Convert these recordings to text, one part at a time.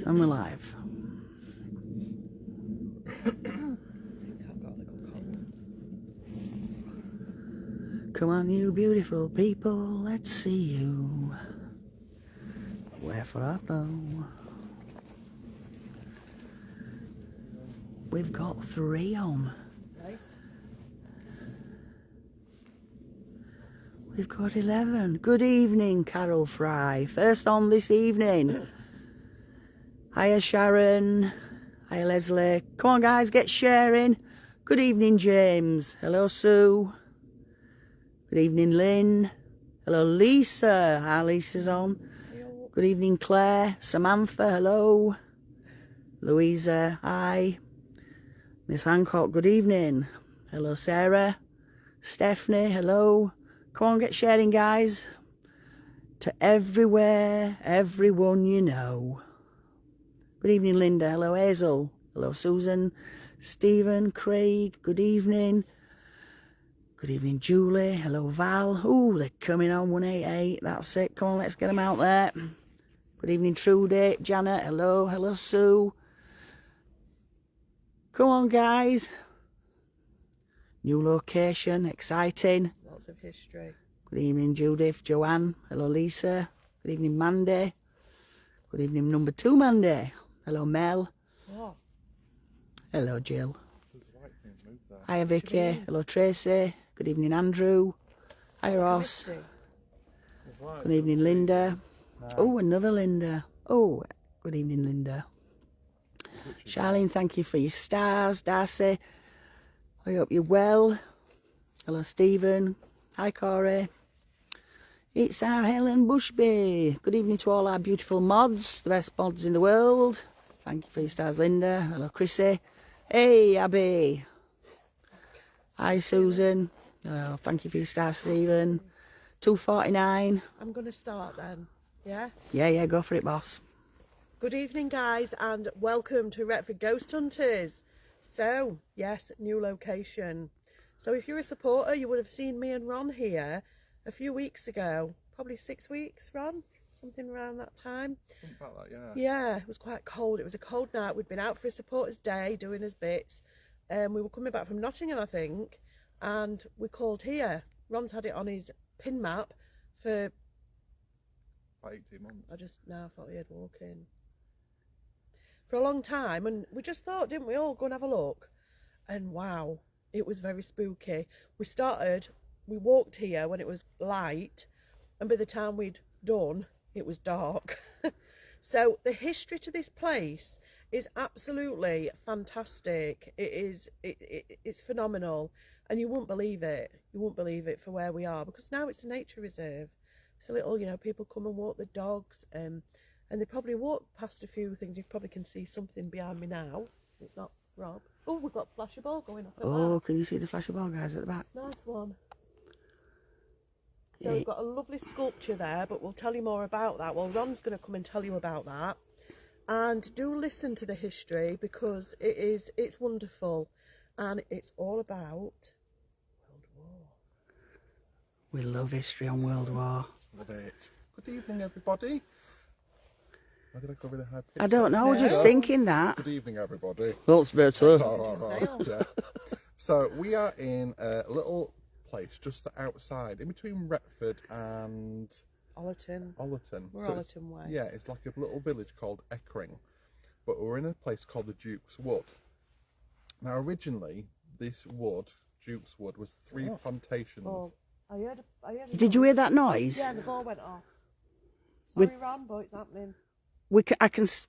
And we're live. Come on, you beautiful people, let's see you. Wherefore art thou? We've got 3 on. We've got 11. Good evening, Carol Fry. First on this evening. Hiya, Sharon. Hiya, Leslie. Come on, guys, get sharing. Good evening, James. Hello, Sue. Good evening, Lynn. Hello, Lisa. Hi, Lisa's on. Hello. Good evening, Claire. Samantha, hello. Louisa, hi. Miss Hancock, good evening. Hello, Sarah. Stephanie, hello. Come on, get sharing, guys. To everywhere, everyone you know. Good evening, Linda. Hello, Hazel. Hello, Susan. Stephen, Craig, good evening. Good evening, Julie. Hello, Val. Ooh, they're coming on 188. That's it. Come on, let's get them out there. Good evening, Trudy. Janet, hello. Hello, Sue. Come on, guys. New location, exciting. Lots of history. Good evening, Judith. Joanne. Hello, Lisa. Good evening, Mandy. Good evening, number 2 Mandy. Hello, Mel. Oh. Hello, Jill. Hiya, Vicky. Hello, Tracy. Good evening, Andrew. Hiya, Ross. Good evening, Linda. Oh, another Linda. Oh, good evening, Linda. Charlene, thank you for your stars. Darcy, I hope you're well. Hello, Stephen. Hi, Corey. It's our Helen Bushby. Good evening to all our beautiful mods, the best mods in the world. Thank you for your stars, Linda. Hello, Chrissy. Hey, Abby. Hi, Susan. Oh, thank you for your stars, Stephen. 249. I'm going to start then, yeah? Yeah, go for it, boss. Good evening, guys, and welcome to Retford Ghost Hunters. So, yes, new location. So if you're a supporter, you would have seen me and Ron here a few weeks ago. Probably 6 weeks, Ron? Something around that time. Something about that, yeah. Yeah, it was quite cold. It was a cold night. We'd been out for a supporters' day, doing his bits. We were coming back from Nottingham, I think, and we called here. Ron's had it on his pin map for... About 18 months. I just now thought he had walk in. For a long time, and we just thought, didn't we all, go and have a look? And wow, it was very spooky. We walked here when it was light, and by the time we'd done, it was dark. So the history to this place is absolutely fantastic. It's phenomenal, and you wouldn't believe it. You wouldn't believe it for where we are, because now it's a nature reserve. It's a little, people come and walk the dogs, and they probably walk past a few things. You probably can see something behind me now. It's not Rob. Oh, we've got flashy ball going up at Oh, can you see the flashy ball, guys, at the back? Nice one. So we've got a lovely sculpture there, but we'll tell you more about that. Well, Ron's going to come and tell you about that. And do listen to the history, because it's wonderful. And it's all about World War. We love history on World War. Love it. Good evening, everybody. Why did I go with a high pitch? I don't know, I was just thinking that. Good evening, everybody. That's better. Yeah. So we are in a little place just outside, in between Retford and Ollerton. We're So Ollerton way. Yeah, it's like a little village called Eckring, but we're in a place called the Duke's Wood. Now, originally, this wood, Duke's Wood, was 3 plantations. Oh, I heard Did you hear that noise? Yeah, the ball went off. Sorry, Ron, but it's happening.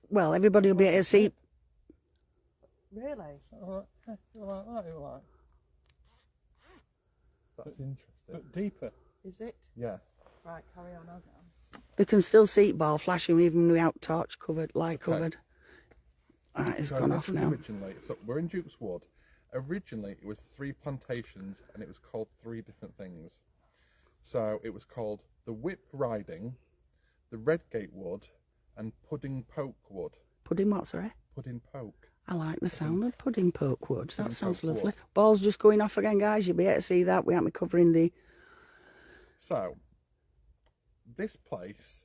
Well, everybody will be able to see. Really? That's interesting. But deeper. Is it? Yeah. Right, carry on. I'll get on. They can still see it ball flashing even without torch covered, light covered. Alright, it's gone off now. Originally, so we're in Duke's Wood. Originally, it was 3 plantations, and it was called 3 different things. So it was called the Whip Riding, the Redgate Wood, and Pudding Poke Wood. Pudding what, sorry? Pudding Poke. I like the sound of pudding poke wood. That sounds poke lovely. wood. Ball's just going off again, guys. You'll be able to see that. We haven't been covering the... So, this place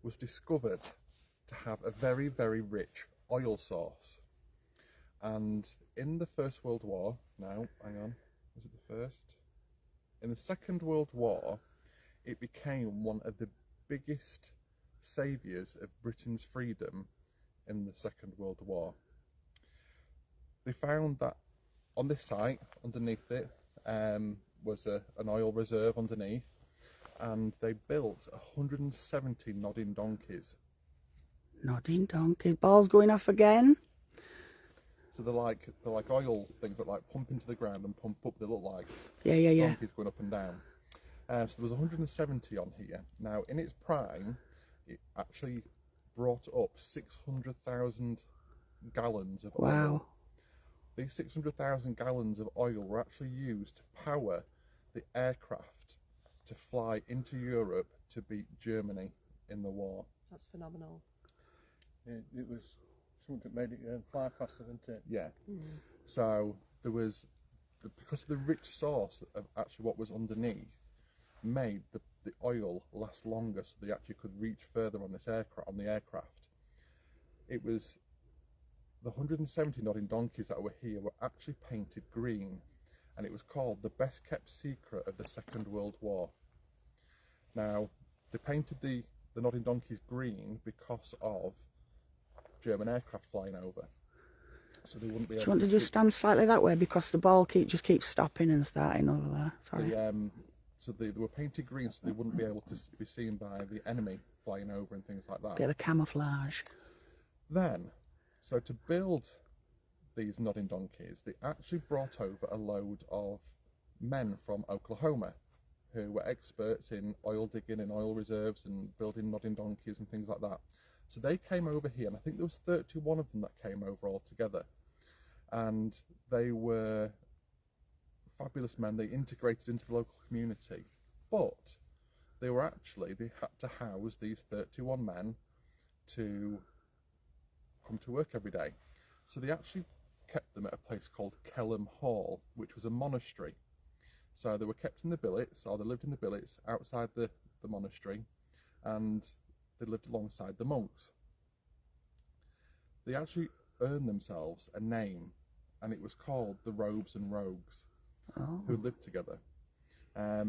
was discovered to have a very, very rich oil source. And in the First World War, no, hang on, was it the first? In the Second World War, it became one of the biggest saviours of Britain's freedom in the Second World War. They found that on this site, underneath it, was an oil reserve underneath, and they built 170 nodding donkeys. Nodding donkeys. Balls going off again. So they're like oil things that like pump into the ground and pump up. They look like Yeah. donkeys going up and down. So there was 170 on here. Now, in its prime, it actually brought up 600,000 gallons of oil. Wow. These 600,000 gallons of oil were actually used to power the aircraft to fly into Europe to beat Germany in the war. That's phenomenal. It was something that made it fly faster, didn't it? Yeah. So there was, because of the rich source of actually what was underneath, made the oil last longer, so they actually could reach further on this aircraft. On the aircraft, it was the 170 nodding donkeys that were here were actually painted green, and it was called the best kept secret of the Second World War. Now, they painted the nodding donkeys green because of German aircraft flying over, so they wouldn't be able Do you want to just stand slightly that way because the ball just keeps stopping and starting over there? Sorry. So they were painted green, so they wouldn't be able to be seen by the enemy flying over and things like that. Bit of a camouflage. Then, so to build these nodding donkeys, they actually brought over a load of men from Oklahoma who were experts in oil digging and oil reserves and building nodding donkeys and things like that. So they came over here, and I think there was 31 of them that came over altogether. And they were fabulous men. They integrated into the local community. But they had to house these 31 men to come to work every day. So they actually kept them at a place called Kelham Hall, which was a monastery. So they were kept in the billets, or they lived in the billets outside the monastery, and they lived alongside the monks. They actually earned themselves a name, and it was called the Robes and Rogues, who lived together. They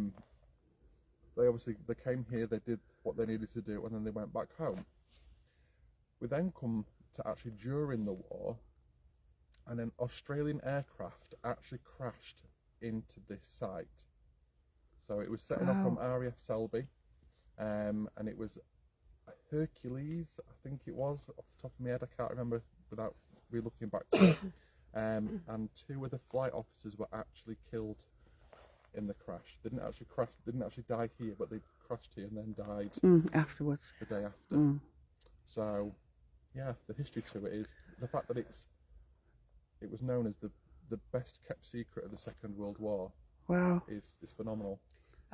came here, they did what they needed to do, and then they went back home. We then come to actually during the war, and an Australian aircraft actually crashed into this site. So it was setting off from RAF Selby, and it was a Hercules, I think it was, off the top of my head, I can't remember without re-looking back to it. And two of the flight officers were actually killed in the crash. They didn't actually die here, but they crashed here and then died Afterwards. the day after. So yeah, the history to it is the fact that it was known as the best kept secret of the Second World War. Wow. is phenomenal.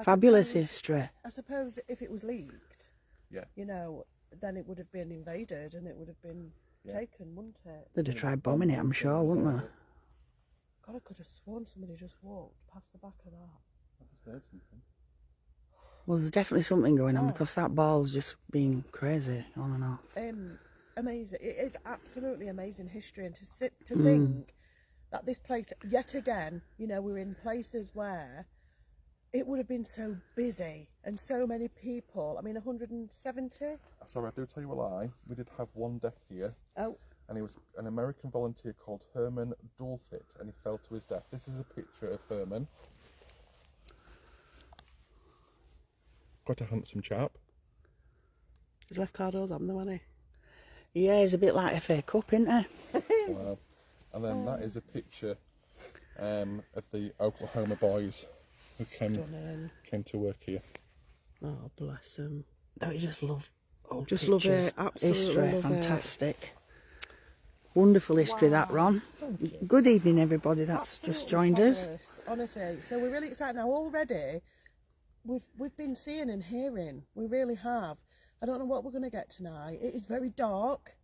Fabulous history. I suppose if it was leaked, Yeah. you know, then it would have been invaded and it would have been taken, wouldn't it? They'd have tried bombing it, I'm sure, wouldn't they? God, I could have sworn somebody just walked past the back of that. I just heard something. Well, there's definitely something going on because that ball's just been crazy on and off. Amazing. It is absolutely amazing history, and to think that this place, yet again, you know, we're in places where it would have been so busy and so many people. I mean, 170? Sorry, I do tell you a lie. We did have one death here. Oh. And he was an American volunteer called Herman Dulcet, and he fell to his death. This is a picture of Herman. Quite a handsome chap. He's left cardos on though, hasn't he? Yeah, he's a bit like FA Cup, isn't he? Wow. And then that is a picture of the Oklahoma boys who came to work here. Oh, bless him. Don't you just love old Just pictures? love it, absolutely History, love it. fantastic. Wonderful history, that, Ron. Good evening, everybody that's just joined us. Fabulous, honestly. So we're really excited now. Already, we've been seeing and hearing. We really have. I don't know what we're going to get tonight. It is very dark.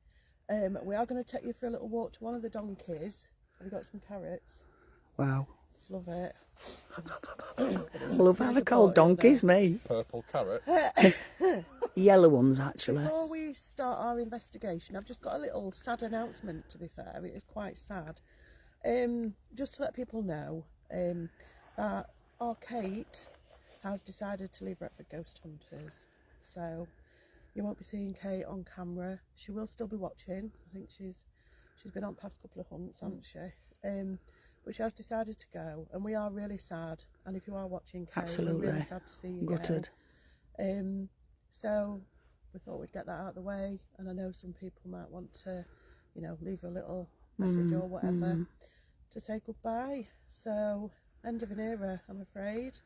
We are going to take you for a little walk to one of the donkeys. Have you got some carrots? Wow. Just love it. I love how they're called donkeys, me. Purple carrots. yellow ones actually. Before we start our investigation, I've just got a little sad announcement, to be fair. It is quite sad. Just to let people know that our Kate has decided to leave Retford Ghost Hunters. So you won't be seeing Kate on camera. She will still be watching. I think she's been on past couple of hunts, hasn't she? But she has decided to go, and we are really sad. And if you are watching, Kate, Absolutely. we're really sad to see you Gutted. go. So we thought we'd get that out of the way, and I know some people might want to, leave a little message or whatever to say goodbye. So end of an era, I'm afraid.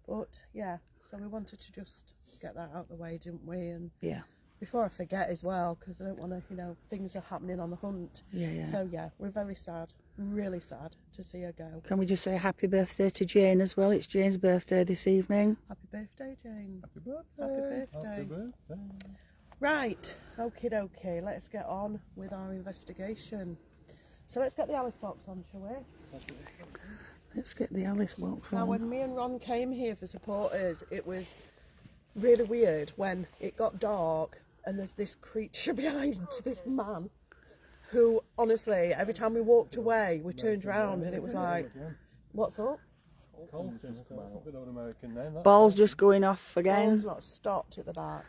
But yeah, so we wanted to just get that out of the way, didn't we? And Yeah. before I forget as well, because I don't want to, things are happening on the hunt. Yeah. So yeah, we're very sad, really sad to see her go. Can we just say happy birthday to Jane as well? It's Jane's birthday this evening. Happy birthday, Jane. Happy birthday. Happy birthday. Happy birthday. Right, okie dokie, let's get on with our investigation. So let's get the Alice box on, shall we? Let's get the Alice box Now, on. when me and Ron came here for supporters, it was really weird when it got dark and there's this creature behind this man who, honestly, every time we walked away, we turned around and it was like, what's up? Colton, a bit of an American name. That. Ball's just going off again. Ball's not stopped at the back.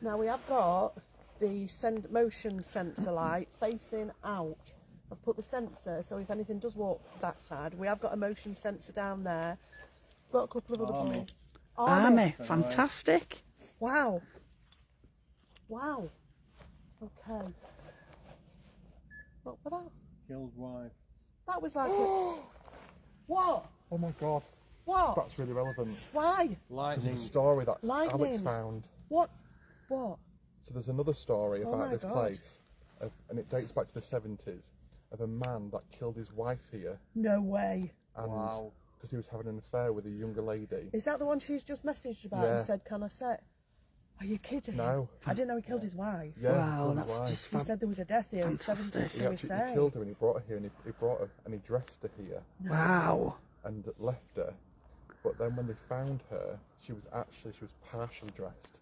Now, we have got the motion sensor light facing out. I've put the sensor, so if anything does walk that side, we have got a motion sensor down there. Got a couple of other Army. bunnies. Army, fantastic. Wow. Wow. Okay. What was that? Killed wife. That was like a... What? Oh my god, What? that's really relevant. Why? There's Lightning. a story that Alex Lightning. found. What? What? So there's another story Oh about my this God. place, and it dates back to the 70s, of a man that killed his wife here, No way. and Wow. because he was having an affair with a younger lady. Is that the one she's just messaged about Yeah. and said, can I say? Are you kidding? No. I didn't know he killed his wife. Yeah, he Wow, killed his that's wife. just He said there was a death here in the 70s, Fantastic. He shall we actually say? killed her and he brought her here and he brought her and he dressed her here Wow. and left her. But then when they found her, she was partially dressed.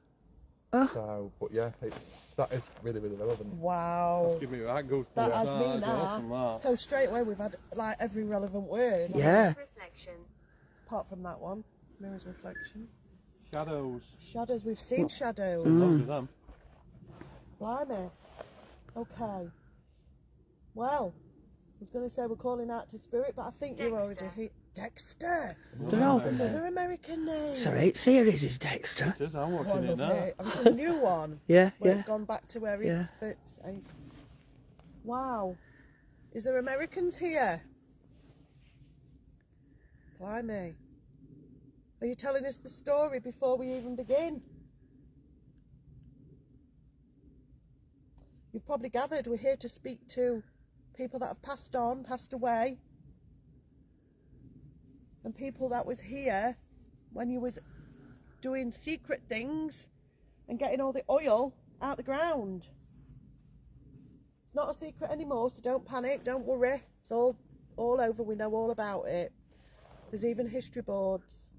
So, but yeah, that is really, really relevant. Wow. Give me that goosebumps. That has me That's now. awesome, that. So straight away we've had like every relevant word. Yeah. Reflection. Apart from that one. Mirror's reflection. Shadows. Shadows, we've seen shadows. Lots of them. Blimey. Okay. Well, I was going to say we're calling out to Spirit, but I think you're already Dexter. here. Dexter. They're all... Another American name. It's a 8 series is Dexter. It is, I'm Oh, I watching it love now. it. Have you seen the new one? Yeah, Where yeah. it's gone back to where it Yeah. fits. Wow. Is there Americans here? Blimey. Are you telling us the story before we even begin? You've probably gathered we're here to speak to people that have passed on, passed away, and people that was here when you was doing secret things and getting all the oil out the ground. It's not a secret anymore, so don't panic, don't worry. It's all over, we know all about it. There's even history boards.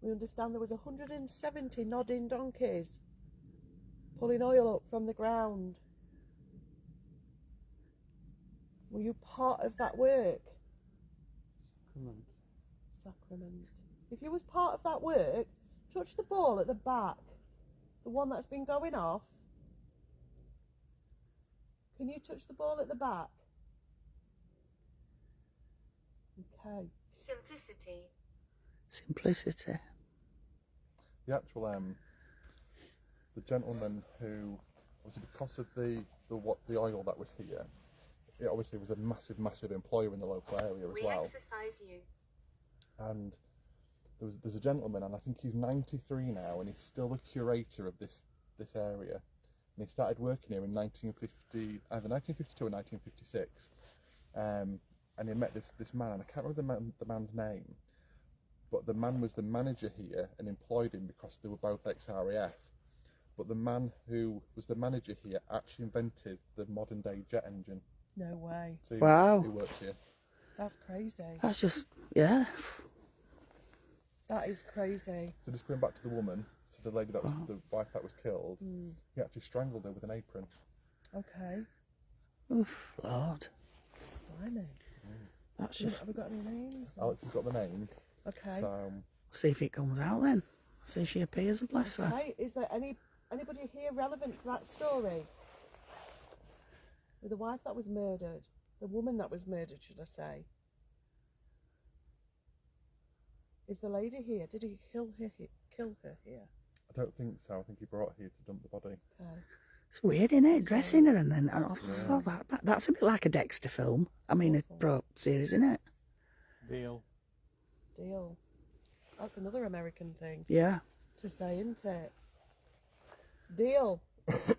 We understand there was 170 nodding donkeys pulling oil up from the ground. Were you part of that work? Sacrament. If you was part of that work, touch the ball at the back. The one that's been going off. Can you touch the ball at the back? Okay. Simplicity. Simplicity. The actual the gentleman who was because of the oil that was here, it obviously was a massive employer in the local area as We well. exercise you. And there's a gentleman, and I think he's 93 now, and he's still the curator of this area. And he started working here in 1950, either 1952 or 1956. And he met this man, and I can't remember the man's name, but the man was the manager here and employed him because they were both ex-RAF. But the man who was the manager here actually invented the modern day jet engine. No way. So Wow. he worked here. That's crazy. That's just, yeah. That is crazy. So just going back to the woman, to the lady that was the wife that was killed, he actually strangled her with an apron. Okay. Oof, Lord. Blimey. That's just... Have we got any names? Alex has got the name. Okay. So See if it comes out then. See if she appears, bless her. Okay. Is there anybody here relevant to that story? With the wife that was murdered, the woman that was murdered, should I say? Is the lady here? Did he kill her here? I don't think so. I think he brought her here to dump the body. Okay. It's weird, isn't it? Dressing her and then... Oh, that's a bit like a Dexter film. I mean, a pro series, isn't it? Deal. That's another American thing Yeah. to say, isn't it? Deal.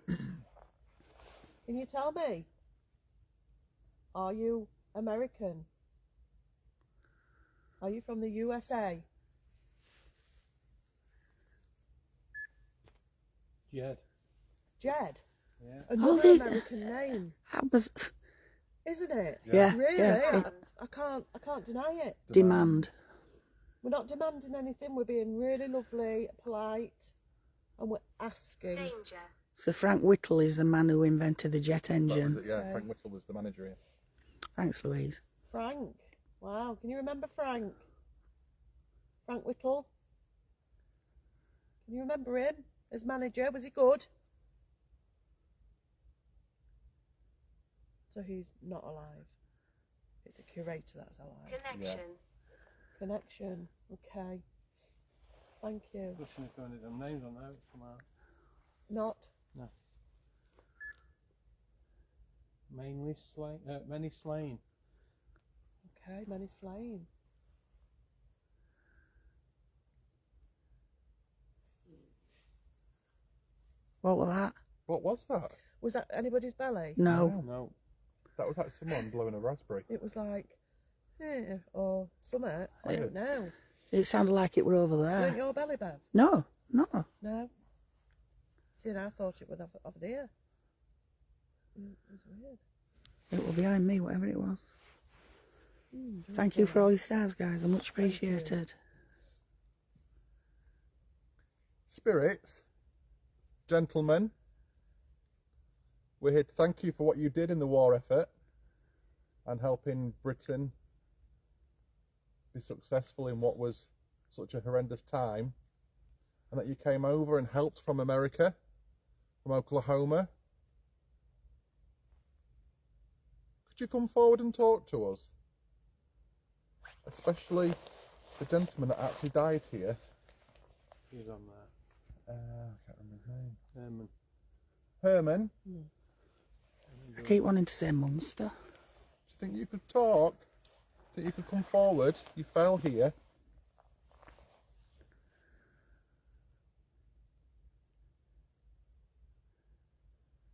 Can you tell me? Are you American? Are you from the USA? Jed. Jed? Yeah. Another American name, That was... isn't it? Yeah. Really? Yeah. I can't deny it. Demand. We're not demanding anything. We're being really lovely, polite, and we're asking. Danger. So Frank Whittle is the man who invented the jet That engine. was it, yeah. Okay. Frank Whittle was the manager here. Thanks, Louise. Frank. Wow. Can you remember Frank? Frank Whittle? Can you remember him as manager? Was he good? So he's not alive. It's a curator that's alive. Connection. Connection. Okay. Thank you. Listen if any of them names on there come out. Not. No. Mainly slain. Many slain. Okay. Many slain. What was that? What was that? Was that anybody's belly? No. No. That was like someone blowing a raspberry. It was like, or something. I don't know. It sounded like it were over Weren't there. your belly, Bev? No. No. See, and I thought it was over there. It was weird. It was behind me, whatever it was. Thank you for all your stars, guys. I much appreciated. Spirits, gentlemen, we're here to thank you for what you did in the war effort and helping Britain be successful in what was such a horrendous time, and that you came over and helped from America, from Oklahoma. Could you come forward and talk to us? Especially the gentleman that actually died here. He's on there. I can't remember his name. Herman. Herman, I keep wanting to say monster. do you think you could talk? Do you think you could come forward? You fell here.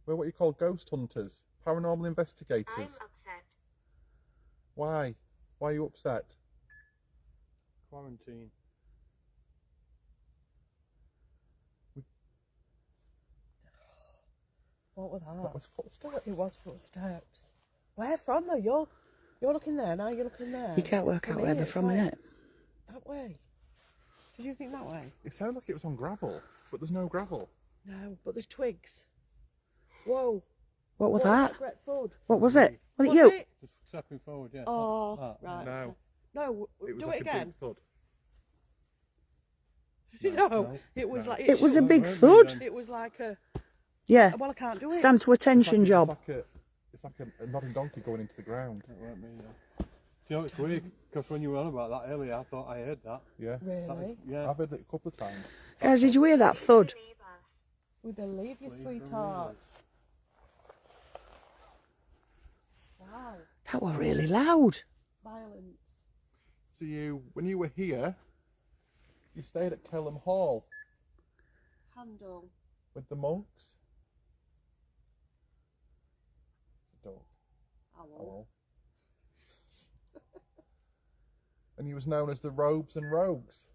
We're what you call ghost hunters, paranormal investigators. I'm upset. Why? Why are you upset? Quarantine. What was that? That was footsteps. It was footsteps. Where from though? You're looking there now. You're looking there. You can't work For out me, where they're it's from, like innit? That way. Did you think that way? It sounded like it was on gravel, but there's no gravel. No, but there's twigs. Whoa. What was What that? Greg Ford? What was it? Was it Was you? it? Just stepping forward, yeah. Oh, That. right. No. No, It was do like it a again. big thud. No, no. it was No. like It was a shook. big Weren't we thud. then? It was like a. Yeah. Well, I can't do it. Stand to attention job. It's like a nodding donkey going into the ground. That weren't me, no. Do you know it's weird? Because when you were on about that earlier, I thought I heard that. Yeah. Really? Yeah. I've heard it a couple of times. Guys, did you hear that thud? Believe us. We believe you, Believe the sweethearts. Wow. That was really loud. Violence. So when you were here, you stayed at Kelham Hall Handle. with the monks. It's a dog. Owl. And he was known as the Robes and Rogues.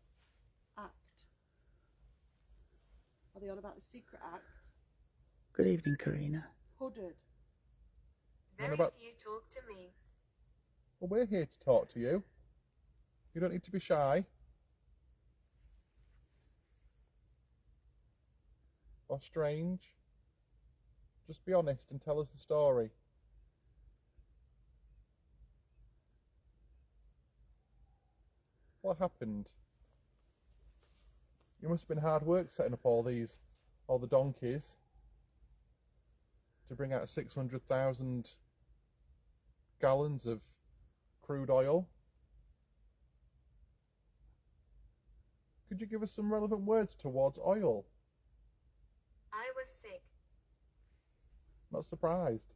Act. Are they on about the secret act? Good evening, Karina. Hooded. Very about- few talk to me. Well, we're here to talk to you. You don't need to be shy. or strange? Just be honest and tell us the story. What happened? It must have been hard work setting up all the donkeys to bring out 600,000 gallons of crude oil. Could you give us some relevant words towards oil? I was sick. Not surprised.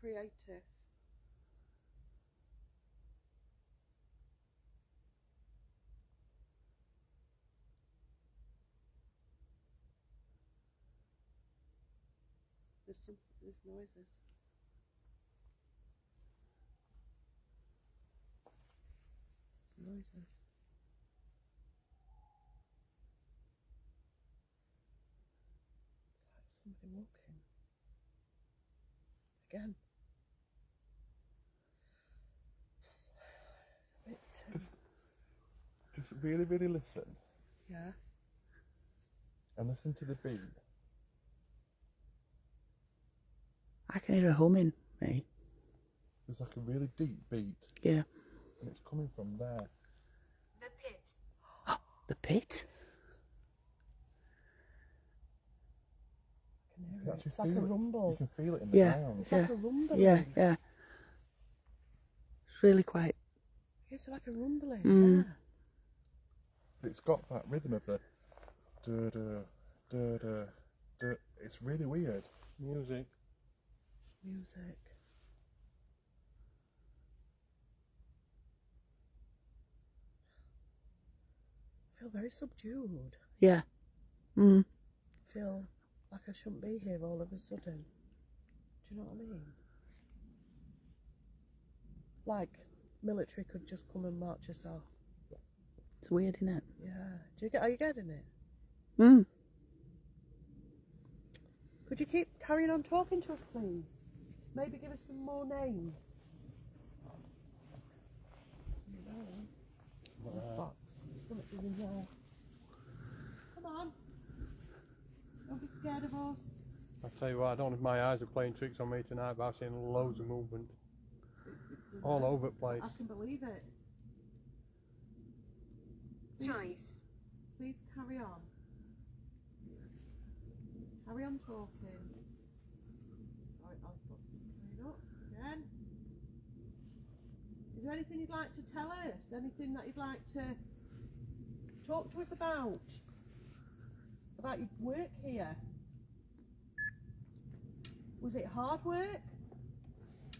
Creative. There's noises. There's noises. It's like somebody walking. Again. It's a bit. Just really, really listen. Yeah. And listen to the beat. I can hear a humming, me. There's like a really deep beat. Yeah. And it's coming from there. The pit. The pit? I can hear You it. actually It's like a feel it. rumble. You can feel it in the Yeah. ground. It's like a rumble. Yeah, yeah. It's really quite... It's like a rumbling. Mm. Yeah. But it's got that rhythm of the da da da da. It's really weird. Music. Music. I feel very subdued. Yeah. Mm. I feel like I shouldn't be here all of a sudden. Do you know what I mean? Like military could just come and march us off. It's weird, isn't it? Yeah. Are you getting it? Mm. Could you keep carrying on talking to us, please? Maybe give us some more names. This box. Something in here. Come on. Don't be scared of us. I tell you what, I don't know if my eyes are playing tricks on me tonight, but I've seen loads of movement all over the place. I can believe it. Choice. Please carry on. Carry on talking. Sorry, I'll put something up again. Is there anything you'd like to tell us? Anything that you'd like to talk to us about? About your work here? Was it hard work?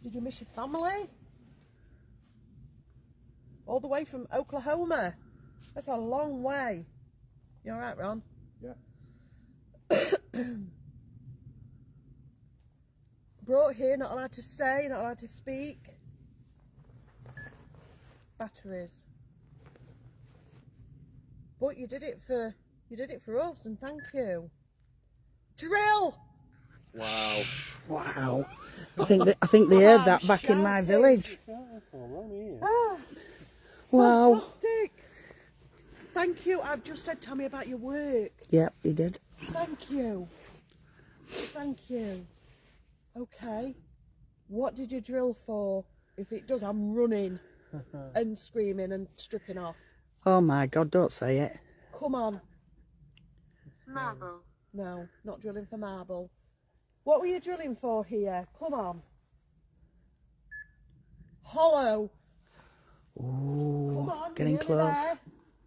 Did you miss your family? All the way from Oklahoma? That's a long way. You alright, Ron? Yeah. Brought here, not allowed to say, not allowed to speak. Batteries. But you did it for us, and thank you. Drill. Wow. Wow. I think they heard that back in my Shouting. village. Ah, Wow. fantastic. Thank you. I've just said, tell me about your work. Yep, he did. Thank you. Thank you. Okay. What did you drill for? If it does, I'm running and screaming and stripping off. Oh my God, don't say it. Come on. Marble. No, not drilling for marble. What were you drilling for here? Come on. Hollow. Ooh, Come on. getting nearly close. there.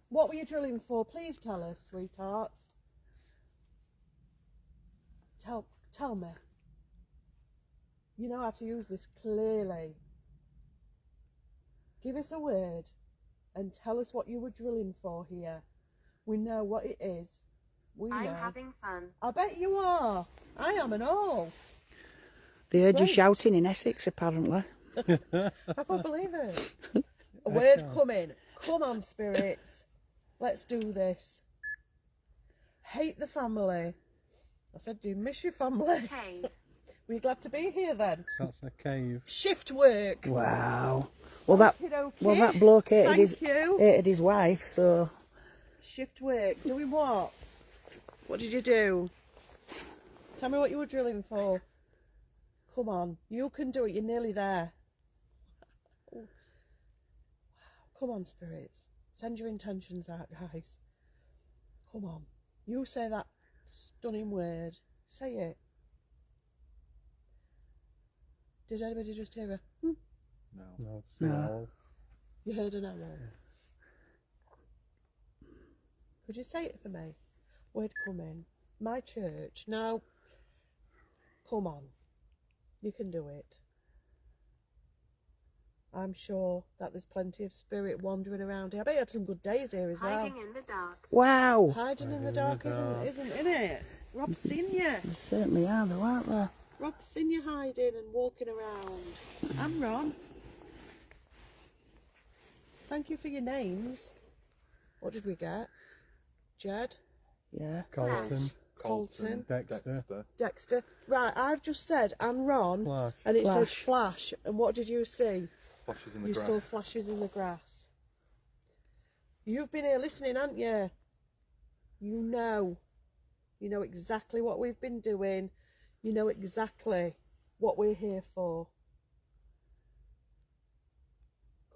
What were you drilling for? Please tell us, sweethearts. Tell me. You know how to use this clearly. Give us a word and tell us what you were drilling for here. We know what it is. We I'm know. having fun. I bet you are. I am and all. They heard you Great. shouting in Essex, apparently. I can't believe it. A word coming. Come on, spirits. Let's do this. Hate the family. I said, do you miss your family? Cave. Were you glad to be here then? That's a cave. Shift work. Wow. Well, that Okey-dokey. bloke hated Thank you. his wife, so Shift work. Doing what? What did you do? Tell me what you were drilling for. Come on. You can do it. You're nearly there. Come on, spirits. Send your intentions out, guys. Come on. You say that stunning word. Say it. Did anybody just hear a No. No, it's an No. owl. You heard an owl? Could you say it for me? Word come in. My church. Now, come on. You can do it. I'm sure that there's plenty of spirit wandering around here. I bet you had some good days here as well. Hiding in the dark. Wow. Hiding in the dark isn't in it. Rob's seen you. They certainly are though, aren't they? Rob's seen you hiding and walking around. I'm Ron. Thank you for your names. What did we get? Jed, Yeah. Colton, Colton, Dexter, Dexter. Right, I've just said I'm Ron, Flash. and it says Flash. flash. And what did you see? Flashes in the You grass. saw flashes in the grass. You've been here listening, haven't you? You know. You know exactly what we've been doing. You know exactly what we're here for.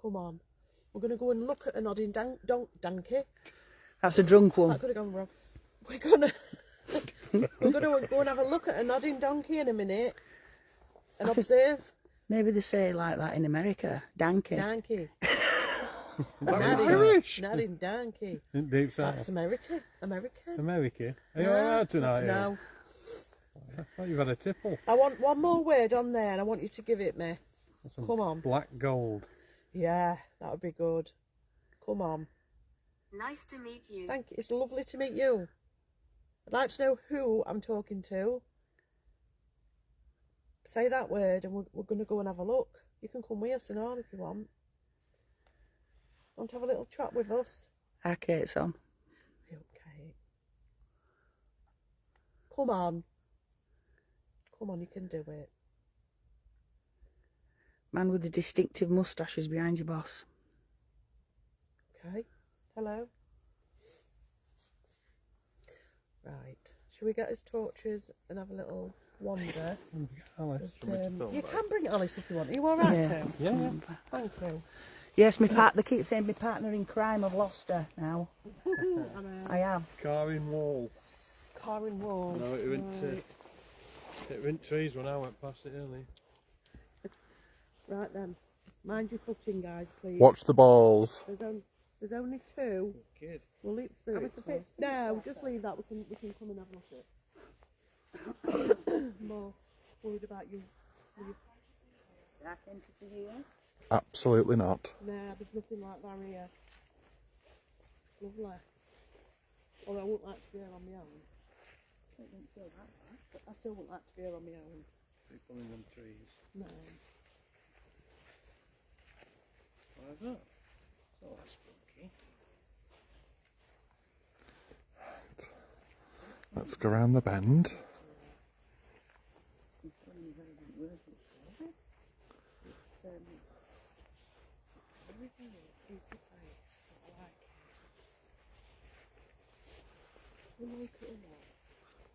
Come on. We're going to go and look at a nodding donkey. That's a drunk That one. could have gone wrong. We're going to go and have a look at a nodding donkey in a minute and observe. Maybe they say like that in America. Donkey. Donkey. That was Irish. Nodding donkey. In Deep That's South. American. American. America. Are you Yeah. alright tonight? No. I thought you've had a tipple. I want one more word on there and I want you to give it me. Some Come on. Black gold. Yeah, that would be good. Come on. Nice to meet you. Thank you. It's lovely to meet you. I'd like to know who I'm talking to. Say that word and we're going to go and have a look. You can come with us and all if you want. Want to have a little chat with us? Our Kate's on. Okay. Come on. Come on, you can do it. Man with the distinctive moustaches behind you, boss. Okay. Hello. Right. Shall we get his torches and have a little wander? Alice. You can bring Alice if you want. Are you alright, Yeah. Tim? Yeah. Thank you. Yes, they keep saying my partner in crime. I've lost her now. I have. Car in wall. Car and wall. No, it went, Right. it went trees when I went past it early. Right then. Mind your footing, guys, please. Watch the balls. There's only two. Kid. We'll leave spirits. No, just leave that. We can come and have a look at it. More worried about you. Dark entity here. Absolutely not. Nah, there's nothing like that here. Lovely. Although I wouldn't like to be here on my own. But I still wouldn't like to be here on my own. People in them trees. No. Why is that? Oh, that's spooky. Let's go around the bend.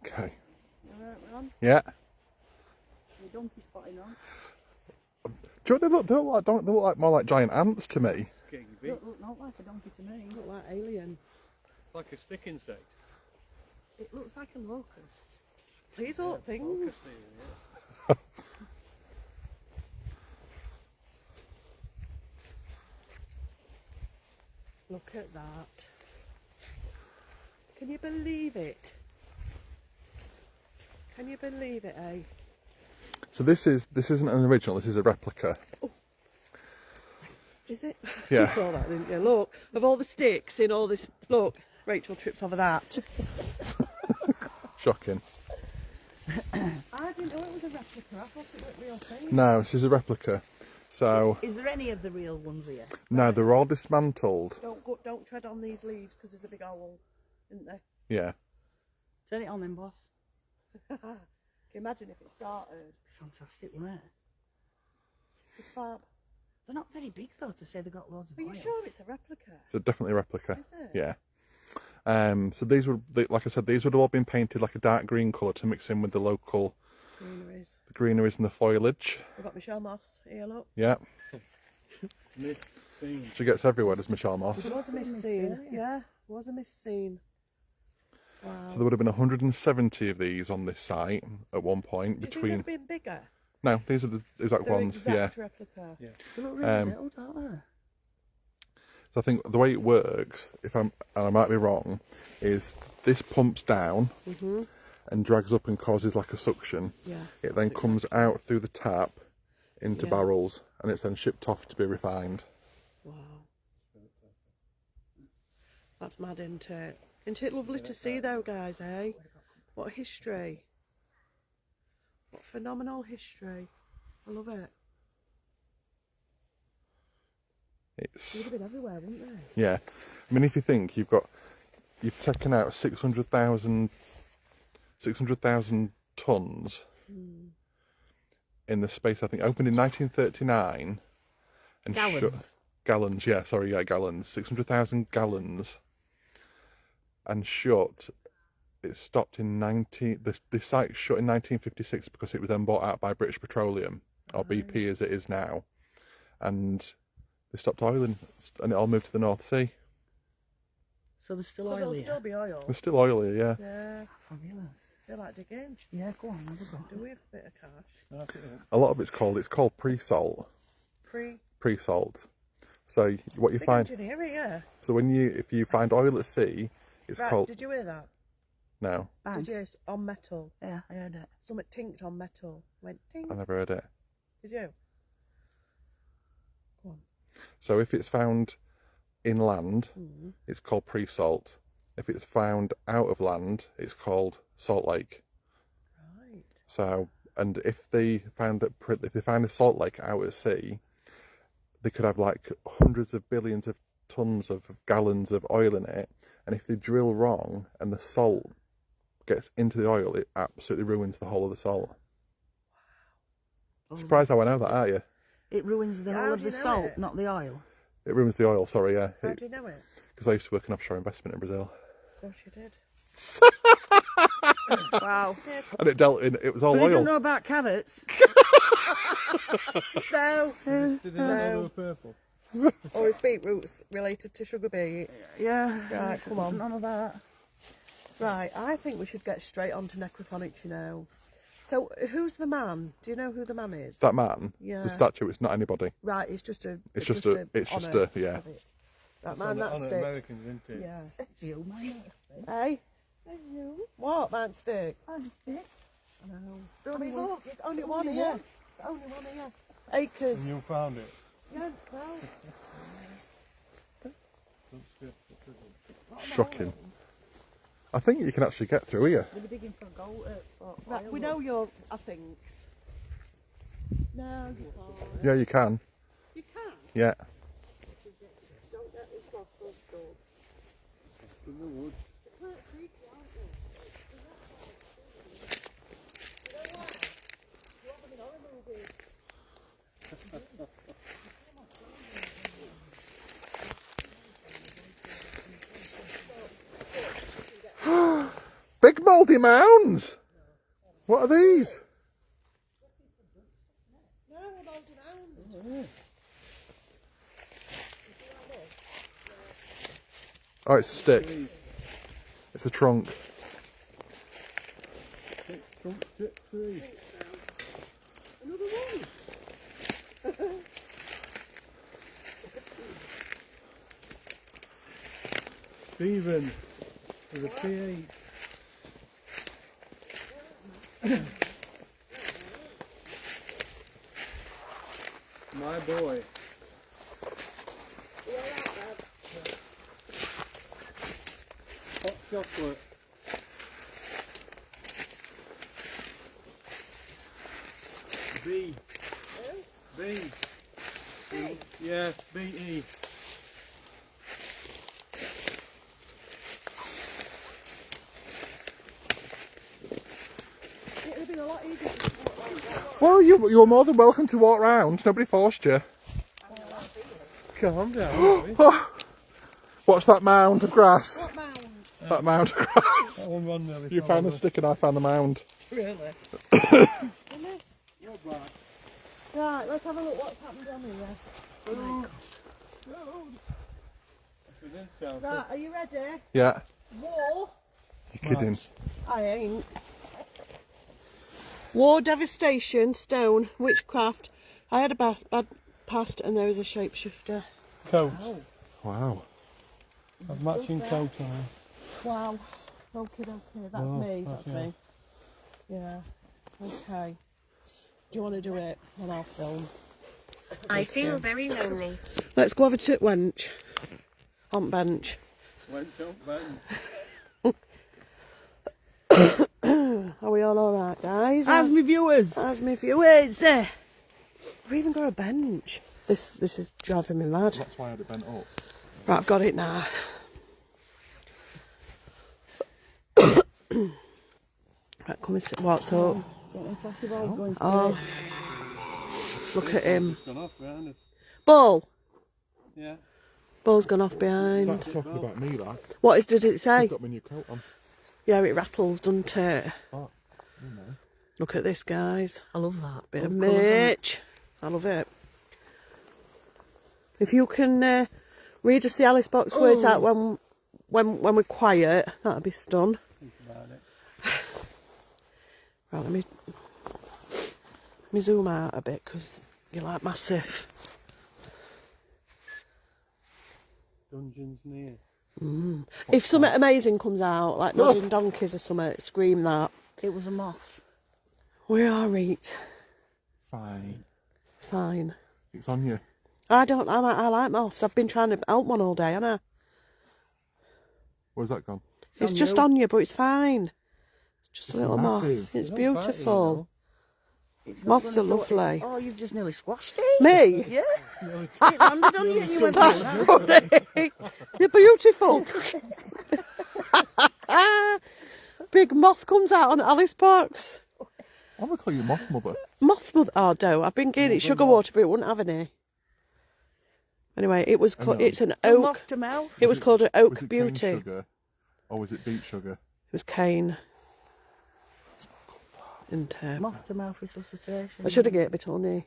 Okay. Alright, Ron. Yeah. Your donkey spotting on. Do you know what they look like more like giant ants to me? Skigby. Look not like a donkey to me. Look like alien. It's like a stick insect. It looks like a locust. These all things. Focus here, yeah. Look at that. Can you believe it? Can you believe it, eh? So this isn't an original. This is a replica. Is it? Yeah. You saw that, didn't you? Look, of all the sticks in all this. Look, Rachel trips over that. Shocking. I didn't know it was a replica. I thought it was a real thing. No, this is a replica. So Is there any of the real ones here? no, they're all dismantled. Don't tread on these leaves because there's a big owl, isn't there? Yeah. Turn it on then, boss. Can you imagine if it started? Fantastic, wouldn't it? It's fab. They're not very big though to say they've got loads of Are you oil. sure it's a replica? So definitely a replica. Is it? Yeah. So these would, like I said, these would have all been painted like a dark green colour to mix in with the local greeneries and the foliage. We've got Michelle Moss here, look. Yeah, Missed scene. she gets everywhere, does Michelle Moss. There was a missed scene. Yeah, was a missed scene. Wow. So there would have been 170 of these on this site at one point. Do you think Between they've been bigger? no, these are the exact They're ones. exact Yeah. replica. Yeah. They look really little, don't they? So I think the way it works, and I might be wrong, is this pumps down and drags up and causes like a suction. Yeah. It then comes out through the tap into Yeah. barrels, and it's then shipped off to be refined. Wow. That's mad, isn't it? Isn't it lovely to see though, guys, eh? What history. What phenomenal history. I love it. They It's would have been everywhere, wouldn't they? yeah. I mean, if you think you've taken out 600,000 tons in the space. I think opened in 1939 and Gallons. shut gallons. Yeah, sorry, yeah, gallons. 600,000 gallons and shut. It stopped in the site shut in 1956 because it was then bought out by British Petroleum, or BP as it is now, and they stopped oiling, and it all moved to the North Sea. So there's still So oil there'll here. still be oil. There's still oil here, yeah. Yeah. Fabulous. Feel like digging. Yeah, go on, have a go. Do we have a bit of cash? A lot of it's called pre-salt. Pre-salt. So what you Big find, engineering, yeah. so if you find oil at sea, it's Right, called did you hear that? no. Bang. Did you? On metal. Yeah, I heard it. Something tinked on metal. Went ting. I never heard it. Did you? Go on. So if it's found inland, it's called pre-salt. If it's found out of land, it's called salt lake. Right. So, and if they find a salt lake out at sea, they could have like hundreds of billions of tons of gallons of oil in it. And if they drill wrong and the salt gets into the oil, it absolutely ruins the whole of the salt. Surprised how I know that, aren't you? It ruins the How whole of do you the know salt, it? not the oil. It ruins the oil, sorry, yeah. How do you know it? Because I used to work in offshore investment in Brazil. Of course you did. Wow. And it was all But you oil. don't know about carrots. No. Did they know they No. were purple? Or if beetroot's related to sugar beet. Yeah. Right, come on. None of that. Right, I think we should get straight on to necrophonics, you know. So, who's the man? Do you know who the man is? That man, Yeah. the statue, it's not anybody. Right, it's just a. It's just a honour yeah. of it. That It's man, on that the stick. Americans, isn't it? Yeah. Says you, man. Hey? What, man stick? I'm stick. I know. I mean, look, it's only one here. It's only one here. And Acres. you found it. Yeah, well, That's good. Shocking. I think you can actually get through here. They were digging for gold. right, we know your, I think. No, you can't. Yeah, you can. You can. Yeah. Don't get this off the door. In the woods. Big mouldy mounds! What are these? No, we're molding around. Oh, it's a stick. It's a trunk. Tree. Another one. Stephen with a PH. My boy. Hot chocolate. B. B. Yeah, B-E. It would have been a lot easier to walk like that. Well, you're more than welcome to walk round. Nobody forced you. Calm down. Watch that mound of grass. What mound? that mound across. That one ran nearly. You found the stick and I found the mound. Really? Right, let's have a look what's happened on here. Right, are you ready? Yeah. War. You're kidding. I ain't. War, devastation, stone, witchcraft. I had a bad past and there is a shapeshifter. Coat. Wow. I've matching coat on. Wow. Okay, that's Oh, me, that's that's me. Yeah. Okay. Do you want to do it? And I'll film. I feel very lonely. Let's go over to Wench. On bench. Went up Ben. Are we all alright, guys? As me viewers. As me viewers. We've even got a bench. This is driving me mad. That's why I had it bent up. Right, I've got it now. Right, come and sit. What's up? Oh, look at him. Gone off behind us. Bull. Yeah. Bull's gone off behind. That's talking about me, that. What did it say? I've got my new coat on. Yeah, it rattles, doesn't it? Oh, you know. Look at this, guys. I love that. Bit of Mitch. I love it. If you can read us the Alice Box words out when we're quiet, that'd be stun. Think about it. Right, let me zoom out a bit because you're like massive. Dungeons near. If something amazing comes out, like Nodding Donkeys or something, scream that. It was a moth. We are right. Fine. Fine. It's on you. I like moths. I've been trying to help one all day, haven't I? Where's that gone? It's just on you, but it's fine. It's just a little massive. moth. It's They don't bite you, beautiful. It's not Moths gonna are do lovely. Oh, you've just nearly squashed it. Me? Yeah. It landed on you and you went That's like that. funny. You're beautiful. Big moth comes out on Alice Box. I'm going to call you Moth Mother. Moth mother. Oh, no. I've been getting it sugar water, but it wouldn't have any. Anyway, it was. know. It's an From oak. moth to mouth. It was called an oak Was it cane beauty. sugar? Or was it beet sugar? It was cane. And Moth to mouth resuscitation. I should have get a bit of honey.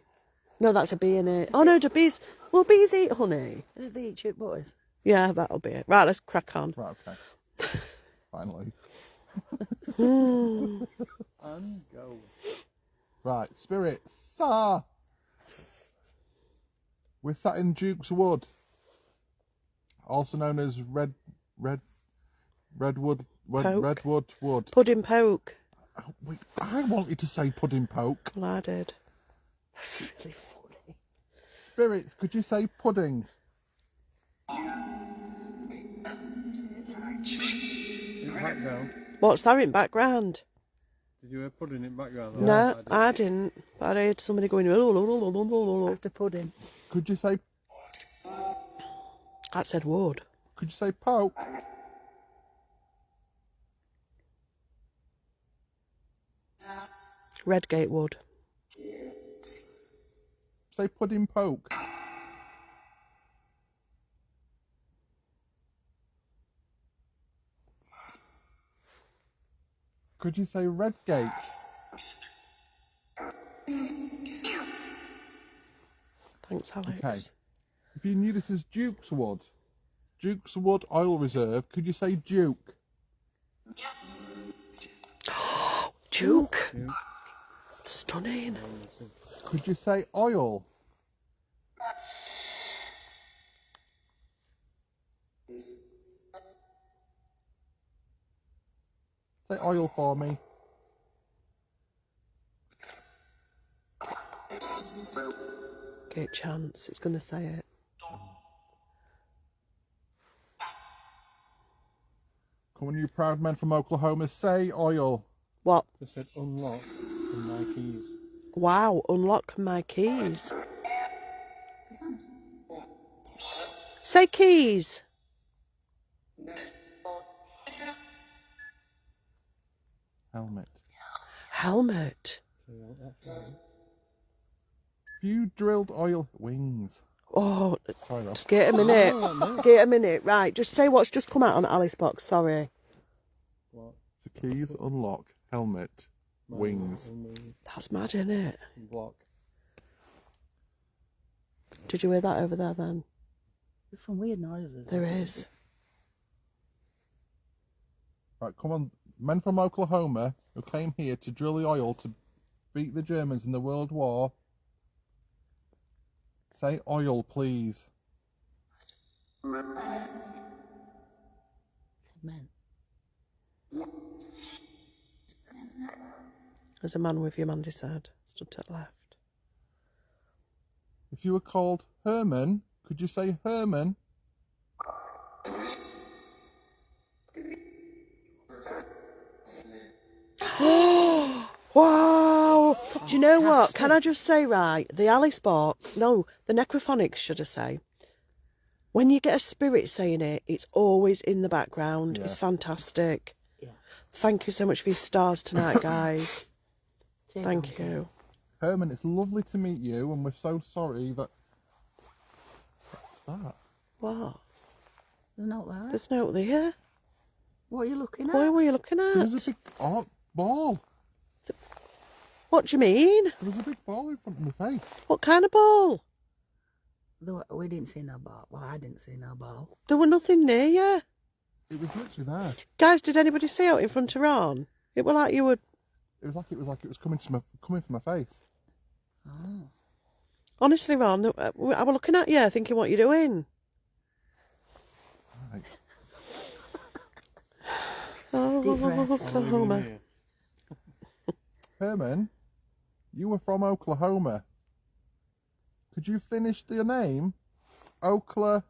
No, that's a bee in it. Oh no, do bees? Will bees eat honey? Did they eat chip butters? Yeah, that'll be it. Right, let's crack on. Right, okay. Finally. And go. Right, spirits. Ah! We're sat in Duke's Wood, also known as Redwood Wood. Pudding poke. I wanted to say pudding poke. Well, I did. That's really funny. Spirits, could you say pudding? In the background. What's that in background? Did you hear pudding in the background? No, did. I didn't. But I heard somebody going. After pudding. Could you say That said wood. could you say poke? Redgate wood. Say pudding poke. Could you say Redgate? Thanks, Alex. Okay. If you knew this as Duke's Wood Oil Reserve, could you say Duke? Duke. Stunning. Could you say oil? Say oil for me. Great chance. It's going to say it. Come on, you proud men from Oklahoma, say oil. What? Just said unlock from my keys. Wow, unlock my keys. Say keys. Helmet. Helmet. If you drilled oil wings. Oh, Sorry, though. just get a minute. Get a minute. Right, just say what's just come out on Alice Box. Sorry. So keys, unlock, helmet, wings. That's mad, isn't it? Block. Did you hear that over there then? There's some weird noises. There is. Right, come on. Men from Oklahoma who came here to drill the oil to beat the Germans in the World War. Say oil, please. Men. There's a man with you, Mandy said. Stood to the left. If you were called Herman, could you say Herman? Wow! Do you know what? Can I just say, right, the Alice Bark, no, the Necrophonics, should I say, when you get a spirit saying it, it's always in the background. Yeah. It's fantastic. Yeah. Thank you so much for your stars tonight, guys. Say Thank you. Herman, it's lovely to meet you, and we're so sorry that... What's that? What? There's not there. There's no there. What are you looking at? What were you looking There was at? a big ball. What do you mean? There was a big ball in front of my face. What kind of ball? We didn't see no ball. Well, I didn't see no ball. There were nothing near you. It was literally there. Guys, did anybody see out in front of Ron? It was like you were... It was like it was coming from my face. Oh. Honestly, Ron, I was looking at you thinking what you're doing. Right. Oh, Deep breaths. Oklahoma. Herman, you were from Oklahoma. Could you finish your name? Okla.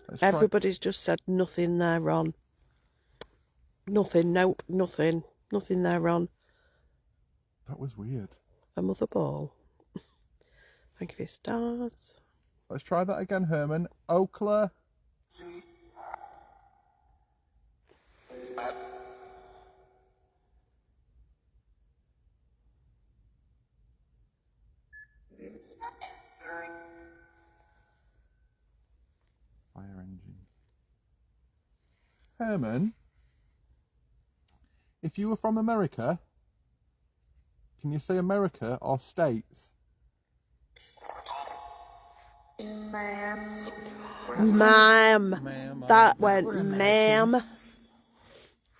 Let's try- Everybody's just said nothing there, Ron. Nothing, nope, nothing. Nothing there, Ron. That was weird. A mother ball. Thank you for your stars. Let's try that again, Herman. Okla. Fire engine. Herman, if you were from America, can you say America or States? Ma'am. Ma'am, That I- went, We're American. ma'am.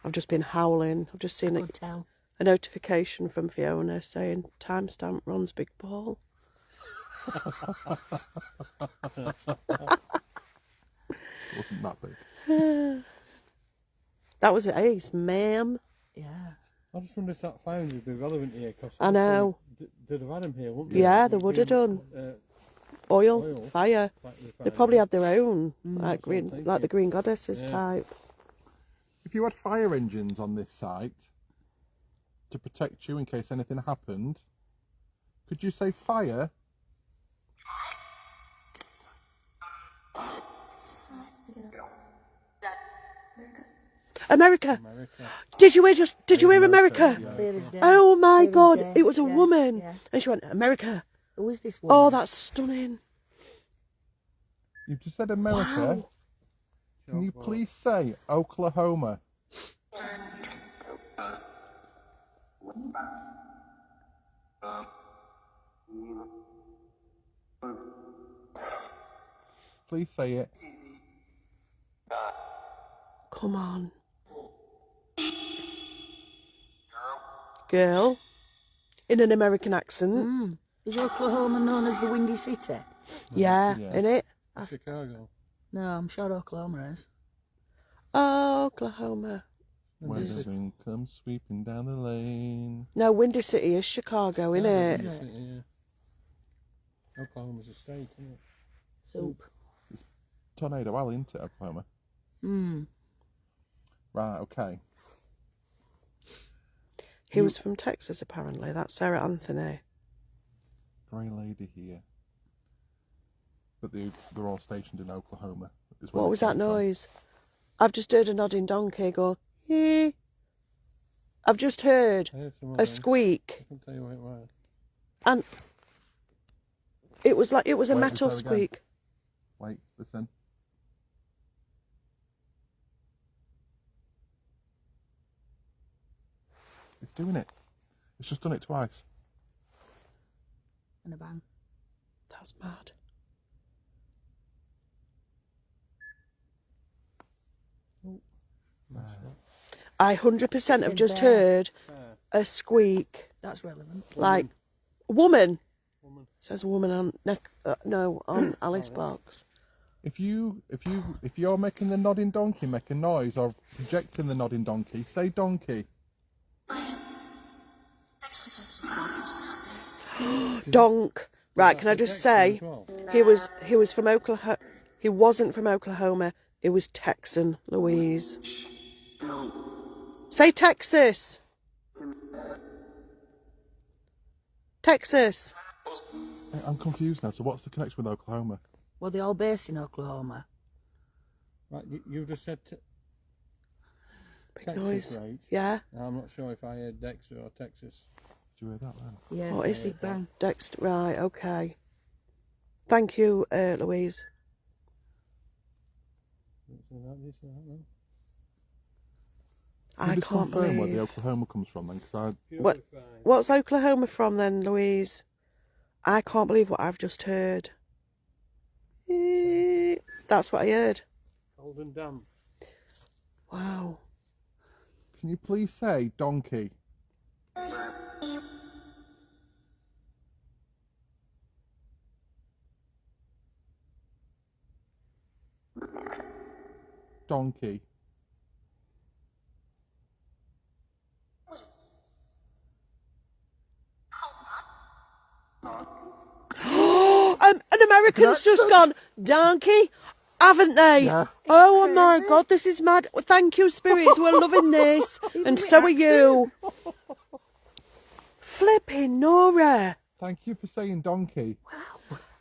I've just been howling. I've just seen Good tell. a notification from Fiona saying timestamp Ron's big ball. Wasn't that big. That was an ace, ma'am. Yeah. I just wonder if that fire would be relevant here. Cause I know. They'd have had him here, wouldn't they? Yeah, they would have done. Oil, Oil. fire. They probably had their own, like that's what I'm green, like the thinking. Green Goddesses Yeah. type. If you had fire engines on this site to protect you in case anything happened, could you say fire? America. America. Did you hear America? Yeah. Clear as day. Oh my Clear as God! day. It was a Yeah, woman, yeah. and she went America. Who is this woman? Oh, that's stunning. You just said America. Wow. Can you please say Oklahoma? Please say it. Come on, girl, in an American accent. Is Oklahoma known as the Windy City? Yeah, yeah. in it. Chicago. No, I'm sure Oklahoma is. Oklahoma. When the wind comes sweeping down the lane. No, Windy City is Chicago, in it? Is it? Yeah. Oklahoma's a state, isn't it? Soup. Tornado Alley, isn't it, Oklahoma? Hmm. Right, okay. He was from Texas, apparently. That's Sarah Anthony. Grey lady here. But they're all stationed in Oklahoma. Is where What they was that came from. noise? I've just heard a nodding donkey go, hee. I've just heard I heard someone a I squeak. can tell you what it was. And it was like, it was a Wait, metal let's go squeak. Wait, listen. It's doing it. It's just done it twice. And a bang. That's mad. I 100% have just heard a squeak. That's relevant. Like, woman. Woman. Says woman on on Alice box. If you're making the nodding donkey make a noise or projecting the nodding donkey, say donkey. Donk. Right, can I just say, he was from Oklahoma. He wasn't from Oklahoma. It was Texan, Louise. Say Texas. Texas. I'm confused now. So what's the connection with Oklahoma? Well, they're all based in Oklahoma. Right, you just said Big Texas, noise. right? Yeah. I'm not sure if I heard Dexter or Texas. Did you hear that then? Yeah. What is Big bang. Dexter? Right, okay. Thank you, Louise. Can you I just can't confirm where believe. the Oklahoma comes from then? Because What's Oklahoma from then, Louise? I can't believe what I've just heard. That's what I heard. Golden Dam. Wow. can you please say donkey? Donkey. An American's just gone donkey, haven't they? Yeah. Oh my God, this is mad. Well, thank you, spirits. We're loving this, and so are you. Flipping Nora. Thank you for saying donkey.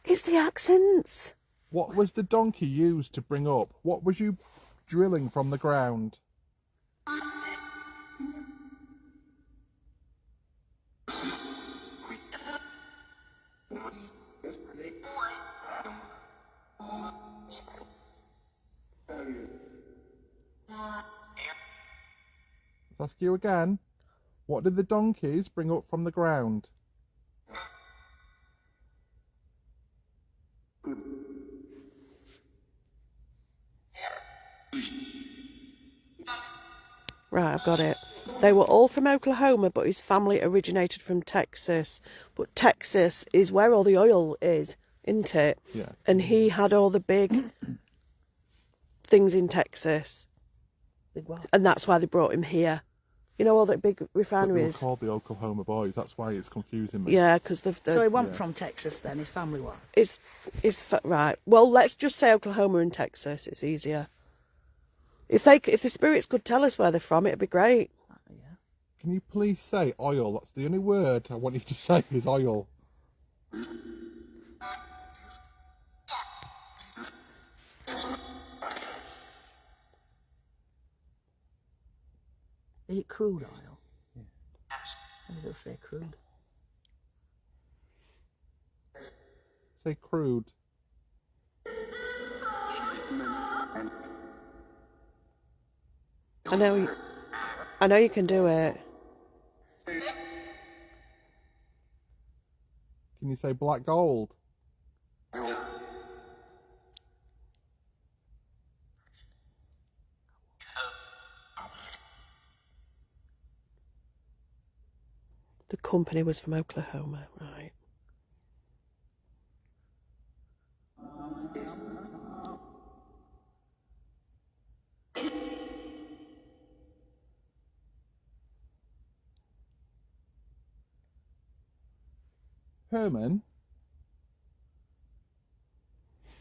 It's the accents. What was the donkey used to bring up? What was you drilling from the ground? Let's ask you again. What did the donkeys bring up from the ground? Right, I've got it. They were all from Oklahoma, but his family originated from Texas. But Texas is where all the oil is, isn't it? Yeah. And he had all the big things in Texas. Big what? And that's why they brought him here. You know, all the big But they were refineries. called the Oklahoma Boys. That's why it's confusing me. Yeah, because So he wasn't from Texas then, his family was. right. Well, let's just say Oklahoma and Texas. It's easier. If the spirits could tell us where they're from, it'd be great. Yeah. Can you please say oil? That's the only word I want you to say is oil. Is it crude oil? Yeah. Maybe they'll say crude. Say crude. I know you can do it. Can you say black gold? The company was from Oklahoma, right? Herman?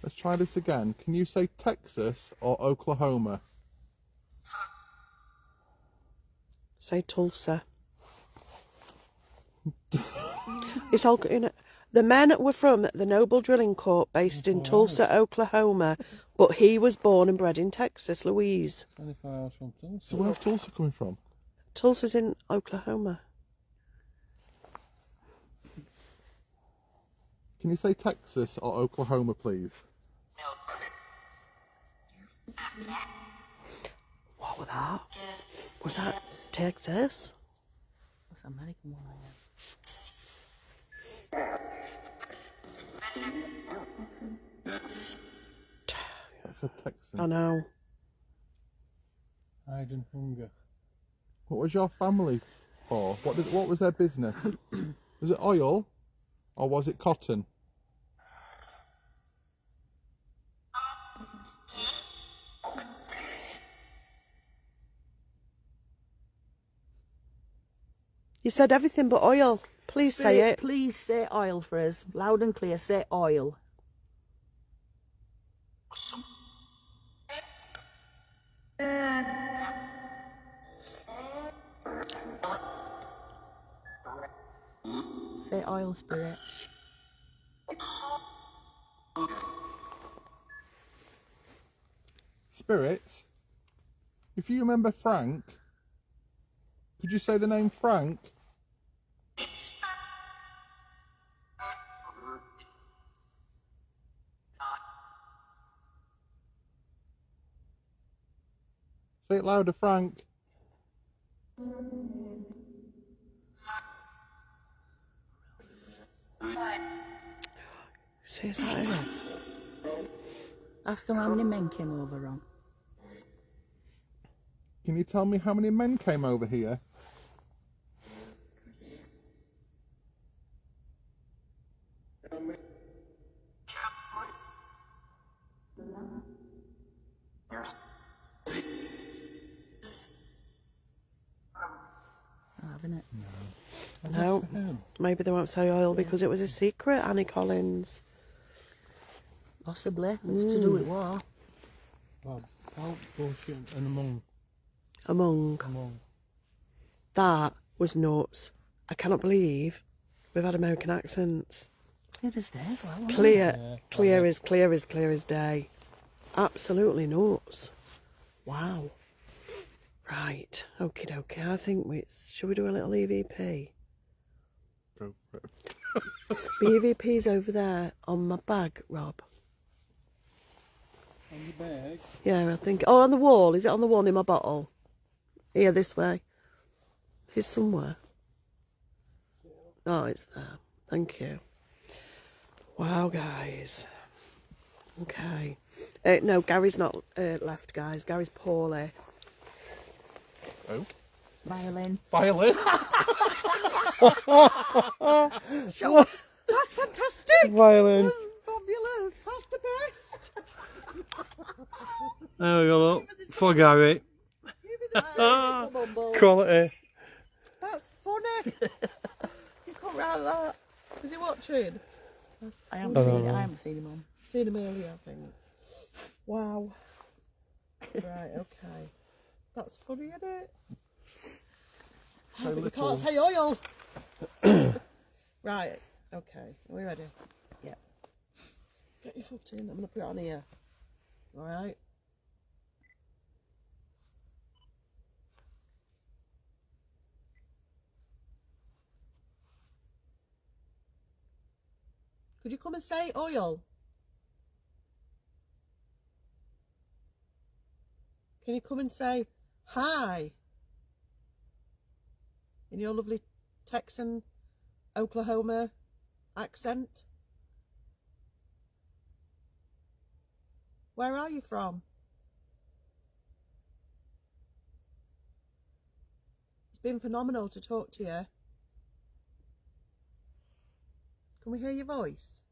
Let's try this again. Can you say Texas or Oklahoma? Say Tulsa. It's all in it. The men were from the Noble Drilling Corps based in Tulsa, Oklahoma, but he was born and bred in Texas, Louise. 25 hours from Tulsa. So where's Tulsa coming from? Tulsa's in Oklahoma. Can you say Texas or Oklahoma, please? What was that? Was that Texas? What's American one I That's a Texan. I know. Hiding hunger. What was your family for? What was their business? Was it oil or was it cotton? You said everything but oil. Please say Spirit, it. Please say oil for us. Loud and clear, say oil. Say oil, Spirit. Spirits? If you remember Frank, could you say the name Frank? Say it louder, Frank. Say that again. Ask him how many men came over on. Can you tell me how many men came over here? Having it. No. Maybe they won't say oil because it was a secret, Annie Collins. Possibly. It's to do with war. Well, out bullshit and among. Among. That was nuts. I cannot believe we've had American accents. Clear as day as well. wasn't it? Clear as day. Absolutely nuts. Wow. Right. Okie dokie. I think should we do a little EVP? Go for it. The EVP's over there on my bag, Rob. On your bag. Yeah, I think. Oh, on the wall. Is it on the wall in my bottle? Here, this way. Here's somewhere. Oh, it's there. Thank you. Wow, guys. Okay. No, Gary's not left, guys. Gary's poorly. Oh. Violin. Violin. That's fantastic. Violin. That's fabulous. That's the best. There we go, look. For Gary. Mumble. Quality. That's funny. You can't write that. Is he watching? That's I haven't seen him on. seen him earlier, I think. Wow. Right, okay. That's funny, isn't it? But you can't say oil. Right, okay. Are we ready? Yeah. Get your foot in. I'm going to put it on here. Alright? Could you come and say oil? Can you come and say hi? In your lovely Texan, Oklahoma accent? Where are you from? It's been phenomenal to talk to you. Can we hear your voice?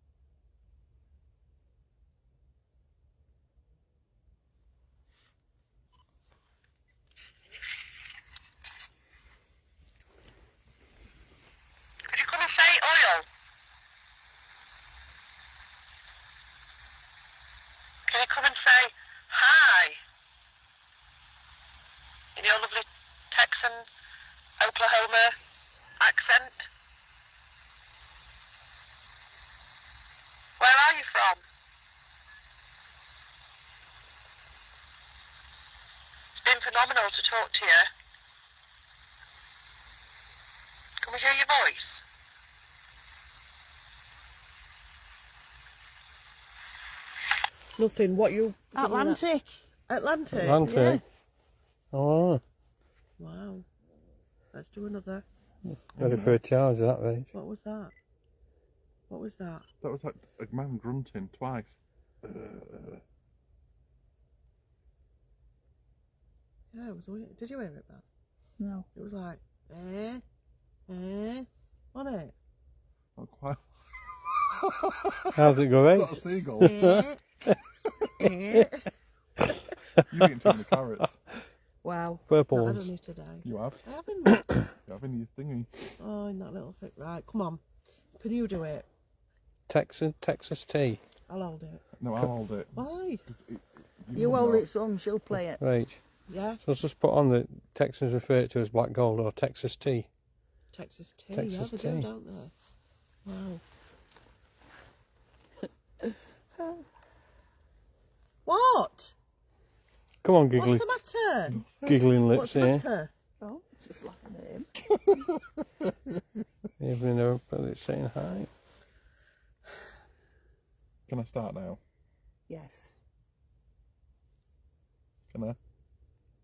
Could you come and say oil? Can you come and say hi? In your lovely Texan, Oklahoma accent? Where are you from? It's been phenomenal to talk to you. Can we hear your voice? Nothing. What you? Atlantic. Atlantic. Atlantic. Oh, Wow. Let's do another. ready for a charge that age. What was that? What was that? That was like a man grunting twice. Yeah, it was weird. Did you hear it, Beth? No. It was like, wasn't it? Not quite. How's it go, It's not a H? seagull. You eating too many carrots. Wow. Purple Not had ones. any today. You have. I haven't. You have in your thingy. Oh, in that little thing. Right, come on. Can you do it? Texas tea. I'll hold it. No, I'll hold it. Why? You wouldn't hold know. it, son. She'll play it. Right. Yeah, So let's just put on the Texans refer to as black gold or Texas tea. Texas tea. Texas yeah, they do, tea. don't they? Wow. What? Come on, giggly, What's the matter? giggling lips What's the here. matter? Oh, just laughing at him. Even though it's saying hi. Can I start now? Yes. Can I?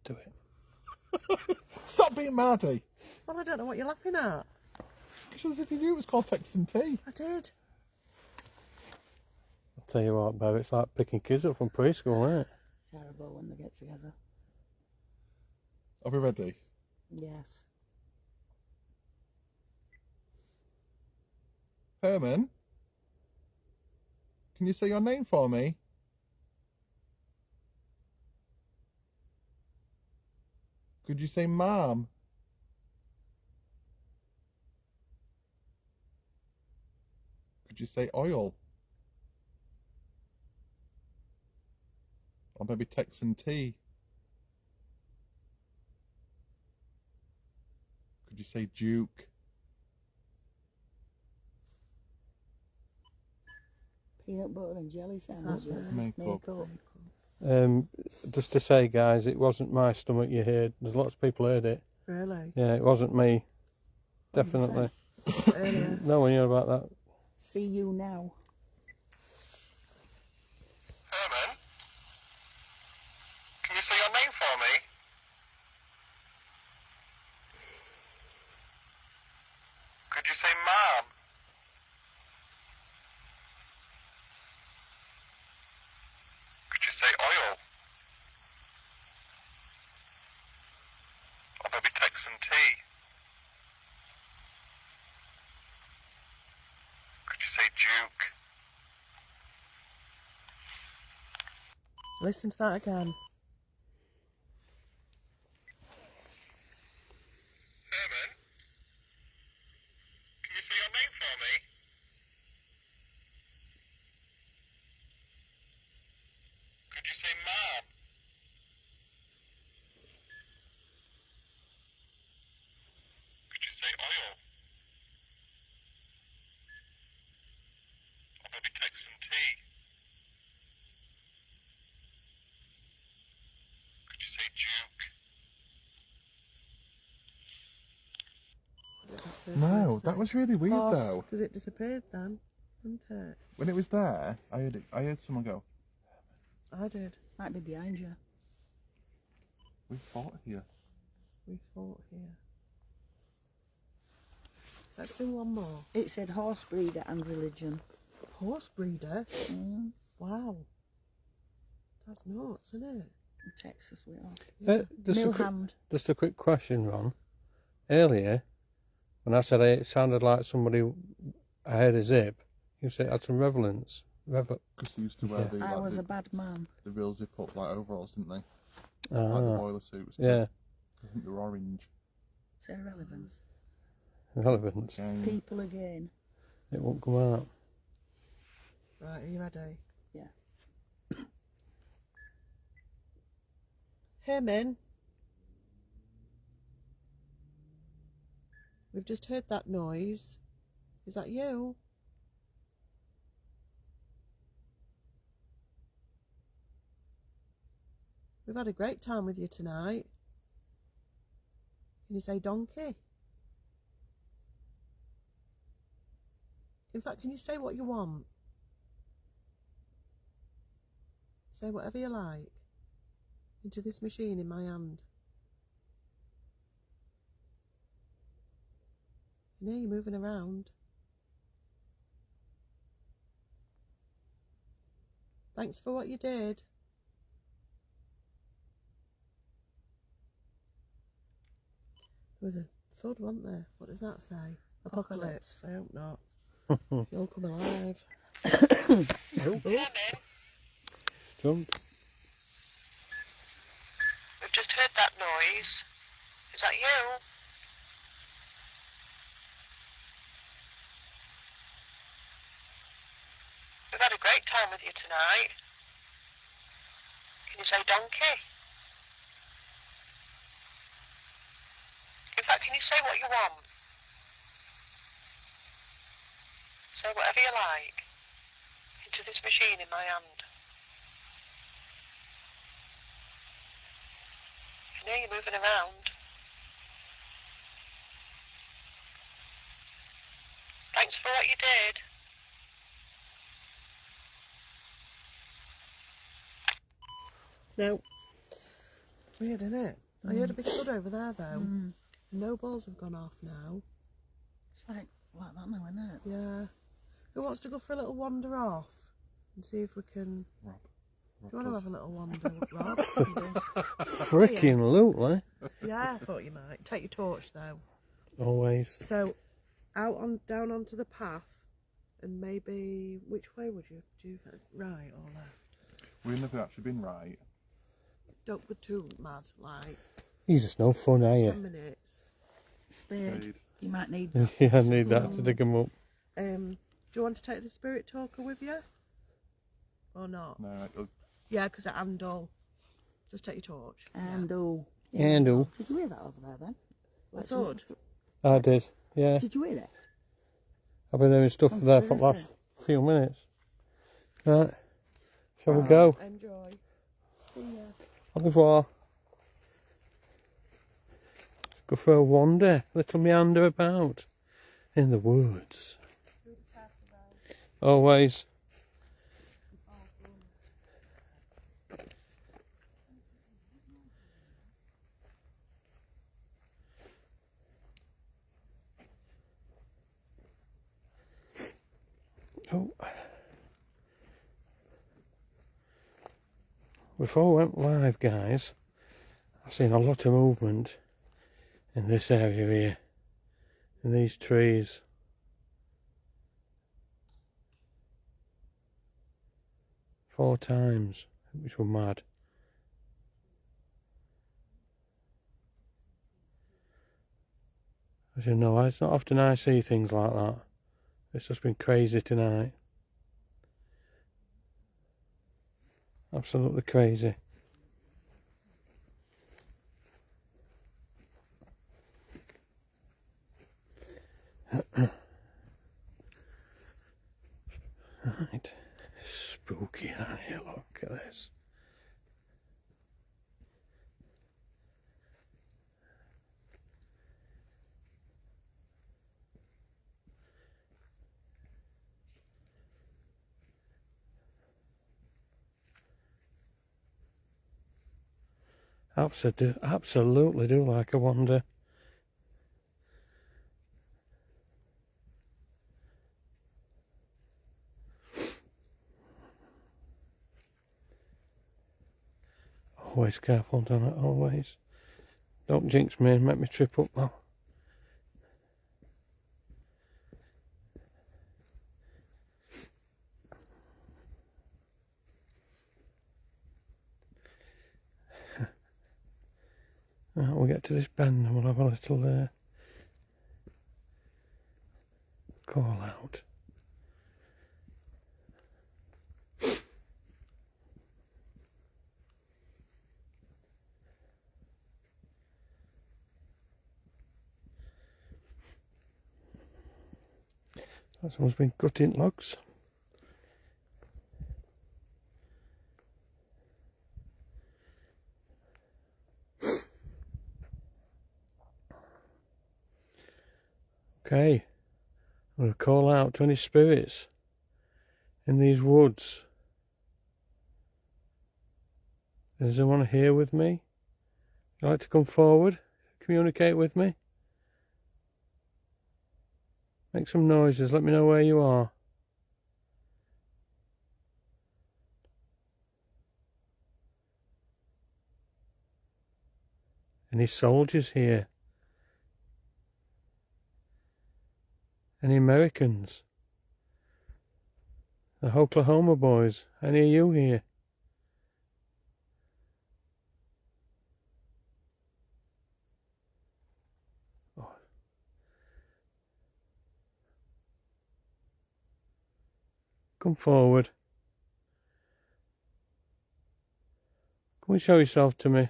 Do it. Stop being Marty! Well, I don't know what you're laughing at. Because as if you knew it was called Texan tea. I did. I'll tell you what, Bev, it's like picking kids up from preschool, isn't it? It's terrible when they get together. Are we ready? Yes. Herman? Can you say your name for me? Could you say Mom? Could you say oil? Or maybe Texan tea? Could you say Duke? Peanut butter and jelly sandwiches. That's Makeup. Just to say, guys, it wasn't my stomach you heard. There's lots of people heard it. Really? Yeah, it wasn't me. Definitely. Earlier. No one knew about that. See you now. Herman, can you say your name for me? Could you say Mom? Could you say oil? Or maybe Texan tea? Could you say Duke? Listen to that again. Herman, can you say your name for me? Could you say Mom? Could you say oil? Or maybe Texan tea? Could you say Duke? No, that was really weird though. Because it disappeared then, didn't it? When it was there, I heard someone go, I did. Might be behind you. we fought here. We fought here. Let's do one more. It said horse breeder and religion. Horse breeder? Mm. Wow. That's nuts, isn't it? In Texas we are. Just a quick question, Ron. Earlier, when I said it sounded like somebody I heard a zip, you said it had some relevance. Because they used to wear I was a bad man. the real zip up like overalls, didn't they? Ah, Like the boiler suits. Too. yeah, I think they were orange. It's irrelevance. relevance. Again. People again. It won't come out. Right, are you ready? Yeah. Herman. We've just heard that noise. Is that you? We've had a great time with you tonight. Can you say donkey? In fact, can you say what you want? Say whatever you like into this machine in my hand. You know you're moving around. Thanks for what you did. There was a thud, wasn't there? What does that say? Apocalypse. I hope not. You'll come alive. Jump. We've just heard that noise. Is that you? We've had a great time with you tonight. Can you say donkey? In fact, can you say what you want? Say whatever you like into this machine in my hand. I know you're moving around. Thanks for what you did. No. Weird, isn't it? I heard a big thud over there though. No balls have gone off now. It's like that now, isn't it? Yeah. Who wants to go for a little wander off and see if we can... Rob. Do you want to have a little wander, Rob? Freaking lootly. Yeah, I thought you might. Take your torch though. Always. So, down onto the path, and maybe which way would you do? Right or left? We've never actually been right. Don't go too mad. Like You're just no fun, are 10 you? minutes. Spade. Spade. You might need Yeah, I need that to dig them up. Do you want to take the spirit talker with you, or not? No, it does. Yeah, because at Andal, just take your torch. Andal. Andal. Did you hear that over there then? I thought. I did, yeah. Did you hear it? I've been doing stuff there for the last few minutes. Right. Shall we go? Enjoy. See ya. Au revoir. Go for a wander, little meander about in the woods. Always. Oh. Before I went live, guys, I've seen a lot of movement in this area here, in these trees. Four times, which were mad. As you know, it's not often I see things like that. It's just been crazy tonight. Absolutely crazy. Right. Spooky, aren't you? Look at this. Absolutely do like a wander. Always careful, Donna, always. Don't jinx me and make me trip up though. Right, we'll get to this bend and we'll have a little call out. Someone's been cutting logs. Okay, I'm going to call out to any spirits in these woods Is anyone here with me? You'd like to come forward? Communicate with me? Make some noises, let me know where you are. Any soldiers here? Any Americans? The Oklahoma boys, any of you here? Oh. Come forward. Come and show yourself to me.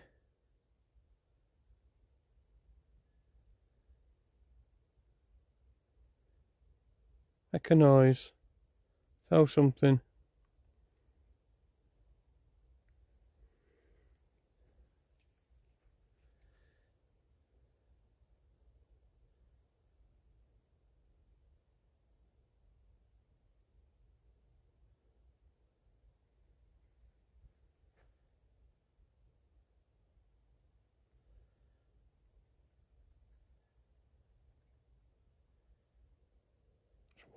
Make a noise. Throw something.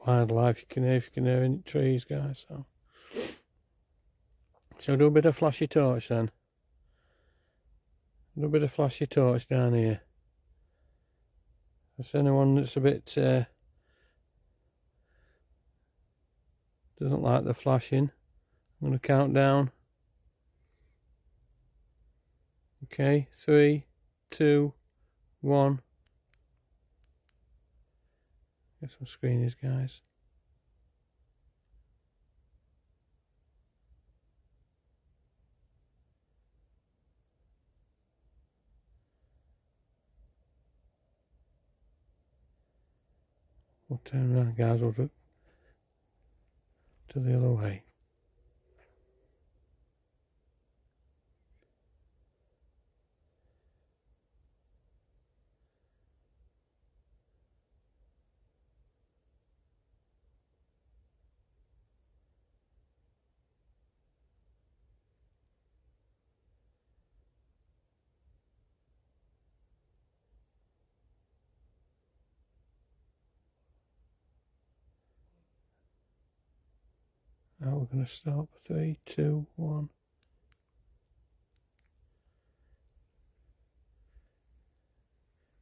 Wildlife you can hear if you can hear any trees, guys. So shall I do a bit of flashy torch then? Do a bit of flashy torch down here. If there's anyone that's a bit doesn't like the flashing, I'm going to count down. Okay, 3, 2, 1. Get some screenies, guys. We'll turn around, guys. We'll look to the other way. Now we're going to stop. 3, 2, 1.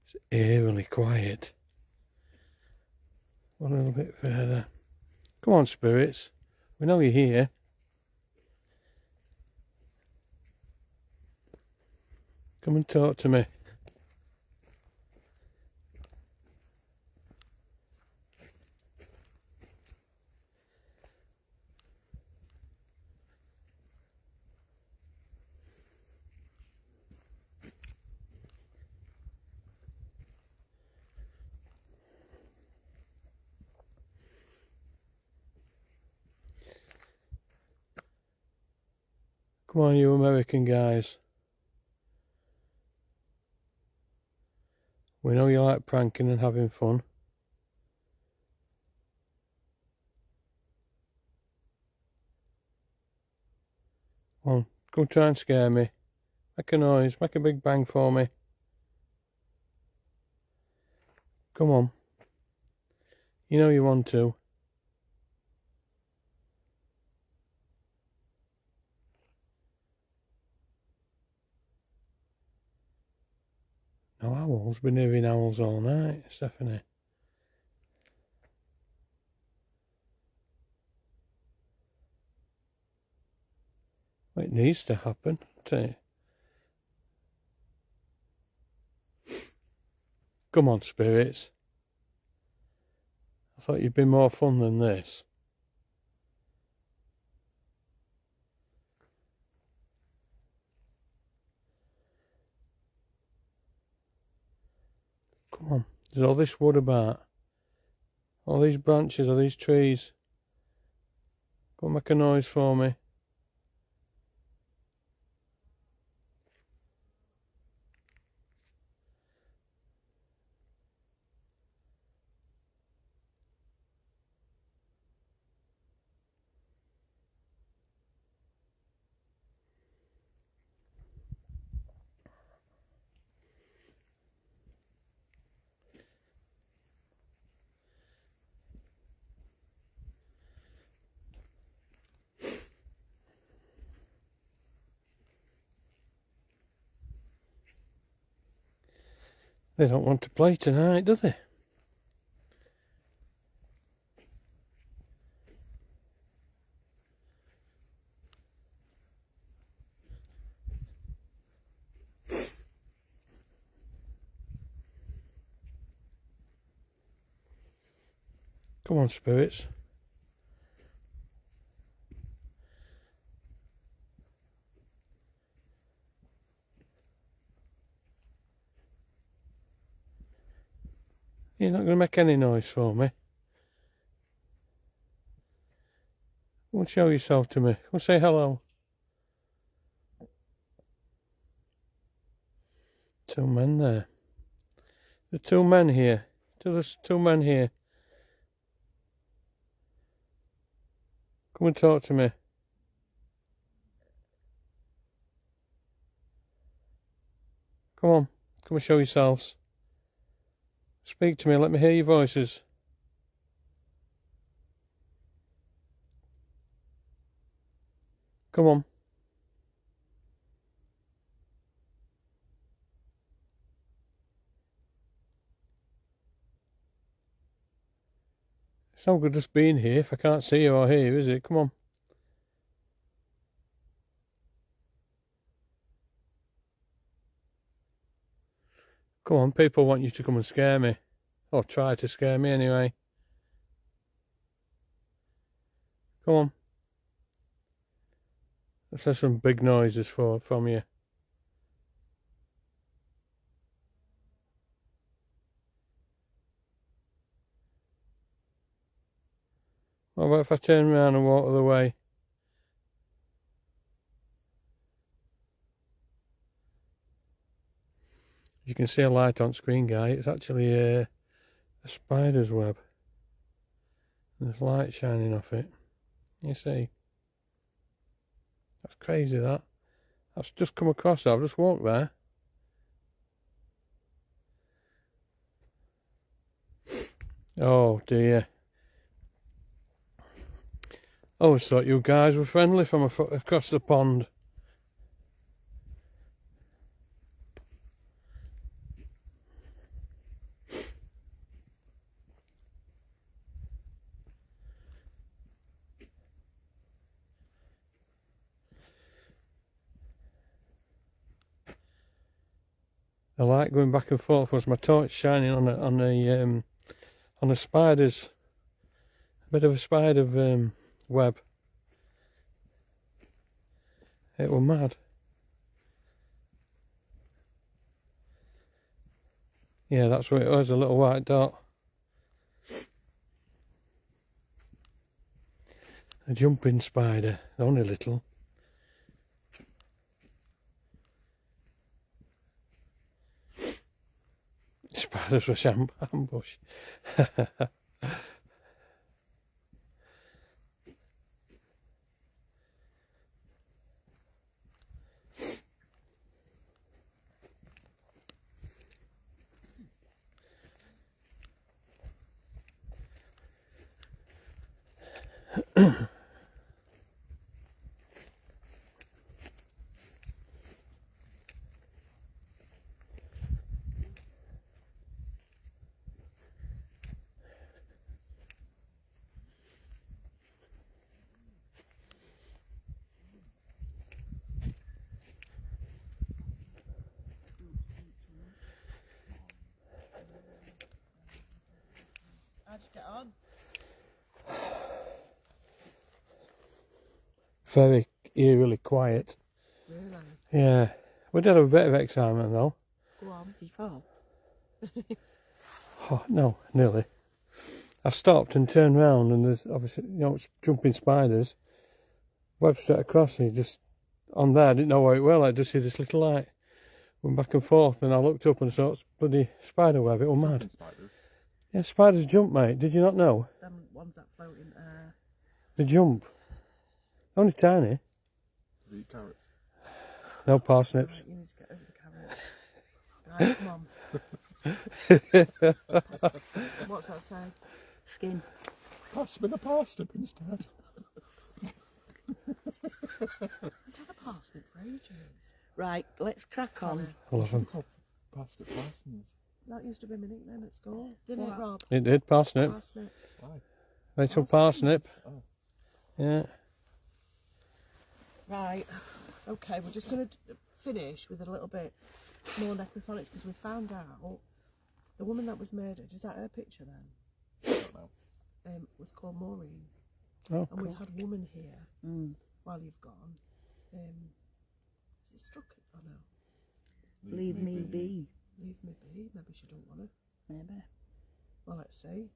It's eerily quiet. A little bit further. Come on, spirits. We know you're here. Come and talk to me. Come on, you American guys. We know you like pranking and having fun. Come on, go try and scare me. Make a noise, make a big bang for me. Come on. You know you want to. No owls. Been hearing owls all night, Stephanie. Well, it needs to happen, doesn't it? Come on, spirits. I thought you'd be more fun than this. Come on. There's all this wood about. All these branches, all these trees. Go make a noise for me. They don't want to play tonight, do they? Come on, spirits. You're not going to make any noise for me. Come and show yourself to me. Come and say hello. Two men there. The two men here. There's two men here. Come and talk to me. Come on. Come and show yourselves. Speak to me. Let me hear your voices. Come on. It's no good just being here if I can't see you or hear you, is it? Come on. Come on, people want you to come and scare me. Or try to scare me anyway. Come on. Let's have some big noises from you. What about if I turn around and walk the other way? You can see a light on screen, guy. It's actually a spider's web. There's light shining off it. You see? That's crazy, that. That's just come across. I've just walked there. Oh dear. I always thought you guys were friendly from across the pond. The light going back and forth was my torch shining on a spider's, a bit of a spider web. It was mad. Yeah, that's what it was, a little white dot. A jumping spider, only little. Spiders were ambush. How'd you get on? Very eerily quiet. Really? Yeah. We did have a bit of excitement though. Go on, did you fall? Oh, no, nearly. I stopped and turned round and there's obviously, it's jumping spiders. Web straight across me, just on there. I didn't know where it was. I just see this little light. Went back and forth and I looked up and saw it's bloody spider web. It was mad. Spiders. Yeah, spiders jump, mate. Did you not know? Them ones that float in air. They jump. Only tiny. They eat carrots. No parsnips. Right, you need to get over the carrot. Right, come on. What's that say? Skin. Pass me the parsnip instead. I've had a parsnip for ages. Right, let's crack on. I love them. Parsnip parsons. That used to be my nickname at school, didn't it, What? Rob? It did, parsnip. Parsnip. Why? Rachel Parsnip. Oh. Yeah. Right. Okay, we're just going to finish with a little bit more necrophonics because we found out the woman that was murdered, is that her picture then? I don't know. Was called Maureen. Oh, And we've had woman here while you've gone. Is it struck? Oh no. Leave me be. Leave me be. Maybe she don't want to. Maybe. Well, let's see.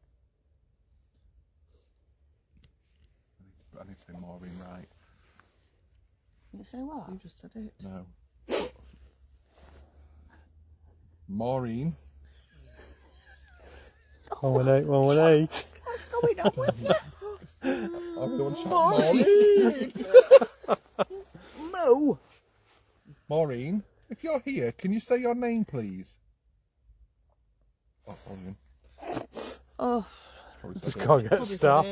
I need to say Maureen right. You say what? You just said it. No. Maureen. 118, 118. What's going on with you? Everyone shout Maureen. Mo! Maureen, if you're here, can you say your name, please? Oh, volume. Oh, Probably Just said can't it. get stuff.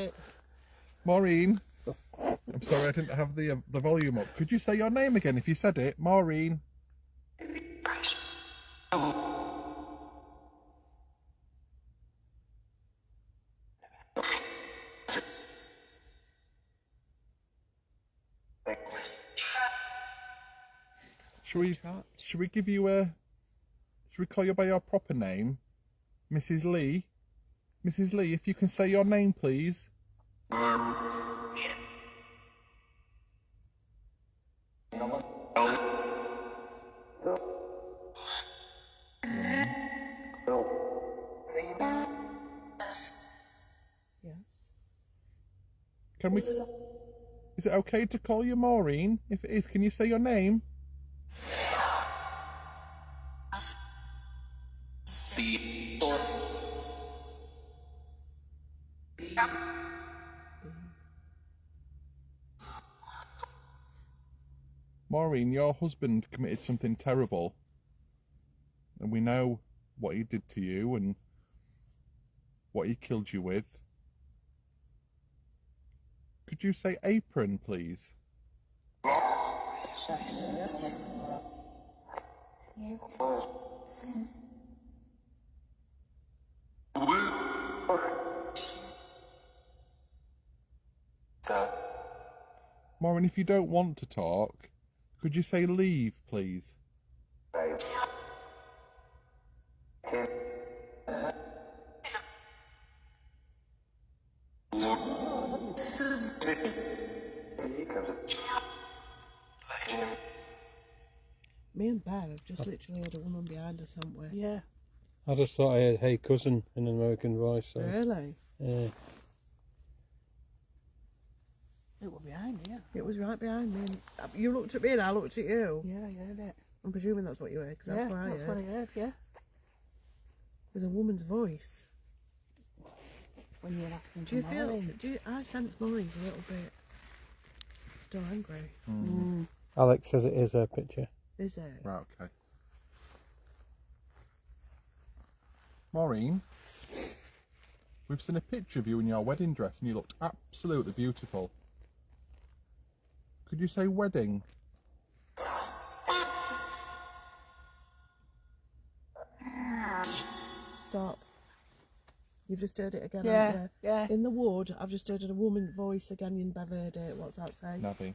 Maureen. I'm sorry, I didn't have the volume up. Could you say your name again if you said it? Maureen. Should we give you a... Should we call you by your proper name? Mrs. Lee? Mrs. Lee, if you can say your name, please. Yes. Can we... Is it okay to call you Maureen? If it is, can you say your name? Maureen, your husband committed something terrible. And we know what he did to you and what he killed you with. Could you say apron, please? Maureen, if you don't want to talk, could you say leave, please? Me and Bear have just literally had a woman behind us, haven't we? yeah. I just thought I had Hey Cousin in an American voice. So, Really? yeah. It was behind you. It was right behind me. And you looked at me and I looked at you. Yeah, I heard it. I'm presuming that's what you heard, because that's Yeah, what I that's heard. what I heard, yeah. There's a woman's voice. When you're asking Do you for feel? Maureen. I sense Maureen's a little bit still angry. Alex says it is her picture. Is it? Right, okay. Maureen, we've seen a picture of you in your wedding dress and you looked absolutely beautiful. Could you say wedding? Stop. You've just heard it again, Yeah, haven't you? yeah. In the wood, I've just heard a woman's voice again. In Bev heard it. What's that say? Nabby.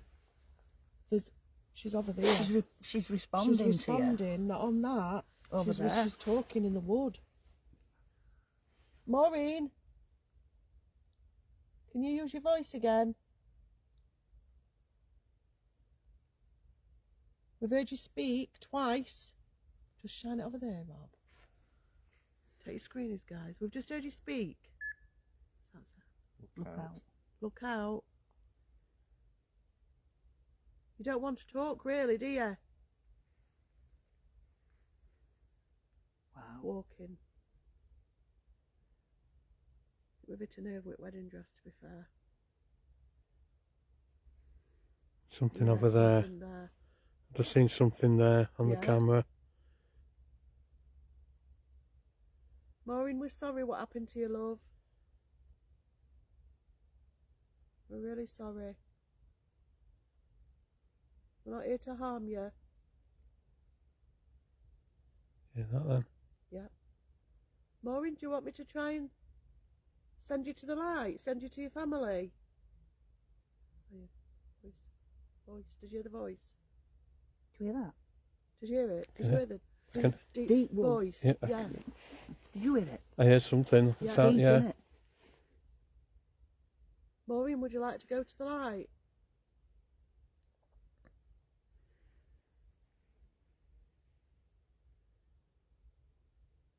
She's over there. She's responding She's to you. responding, not on that. Over there. She's talking in the wood. Maureen, can you use your voice again? We've heard you speak twice. Just shine it over there, Rob. Take your screenies, guys. We've just heard you speak. What's that say? Look out. Look out. You don't want to talk, really, do you? Wow. Walking. We've hit a nerve with wedding dress, to be fair. Something Yeah, over there. something there. I've just seen something there on the Yeah. camera. Maureen, we're sorry what happened to you, love. We're really sorry. We're not here to harm you. Yeah, that then. Yeah. Maureen, do you want me to try and send you to the light? Send you to your family? Oh, yeah. Voice. Did you hear the voice? Do you hear that? Did you hear it? Did you Yeah. hear the Can- Deep one. voice? Yeah. Yeah. Did you hear it? I heard something. Yeah. Sound, Deep, yeah. innit? Maureen, would you like to go to the light?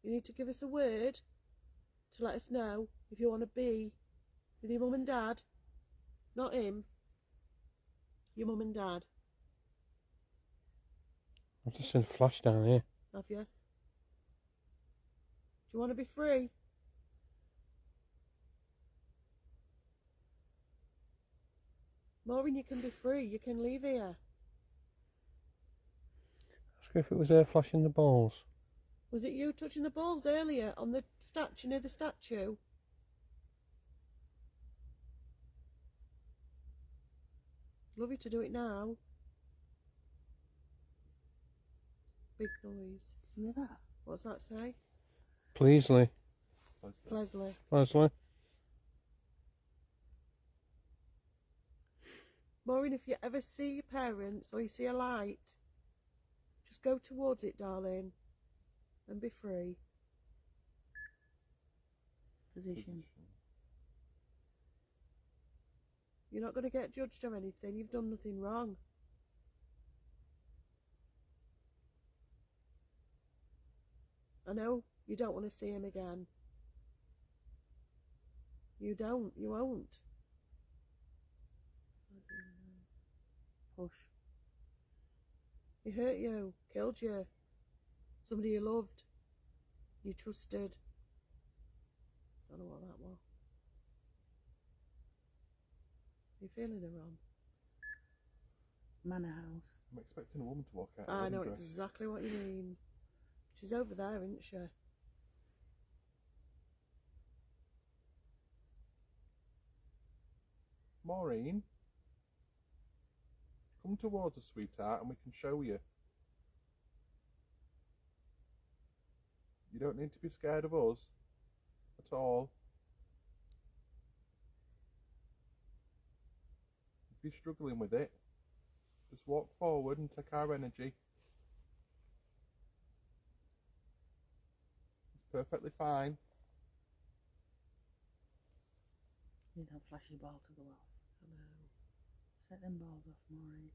You need to give us a word to let us know if you want to be with your mum and dad. Not him. Your mum and dad. I've just seen a flash down here. Have you? Do you want to be free? Maureen, you can be free. You can leave here. Ask her if it was her flashing the balls. Was it you touching the balls earlier on the statue, near the statue? Love you to do it now. Big noise. You hear that? What's that say? Pleasley. Plesley. Pleasley. Maureen, if you ever see your parents or you see a light, just go towards it, darling, and be free. Position. You're not going to get judged or anything. You've done nothing wrong. I know you don't want to see him again. You don't. You won't. Push. He hurt you, killed you. Somebody you loved, you trusted. Don't know what that was. You feeling her on? Manor house. I'm expecting a woman to walk out. I in a know wedding dress. exactly what you mean. She's over there, isn't she? Maureen, come towards us, sweetheart, and we can show you. You don't need to be scared of us at all. If you're struggling with it, just walk forward and take our energy. It's perfectly fine. Need that flashy ball to go off. I know. Set them balls off, Maureen.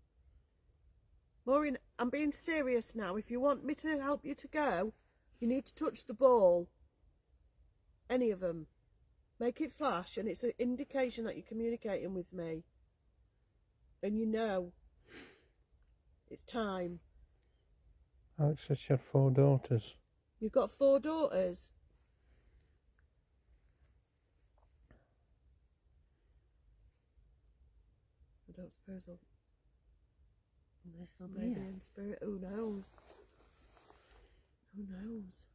Maureen, I'm being serious now. If you want me to help you to go, you need to touch the ball. Any of them. Make it flash, and it's an indication that you're communicating with me. And you know it's time. Alex said she had 4 daughters. You've got 4 daughters. I don't suppose I'll Will they still be maybe here? in spirit. Who knows? Who knows?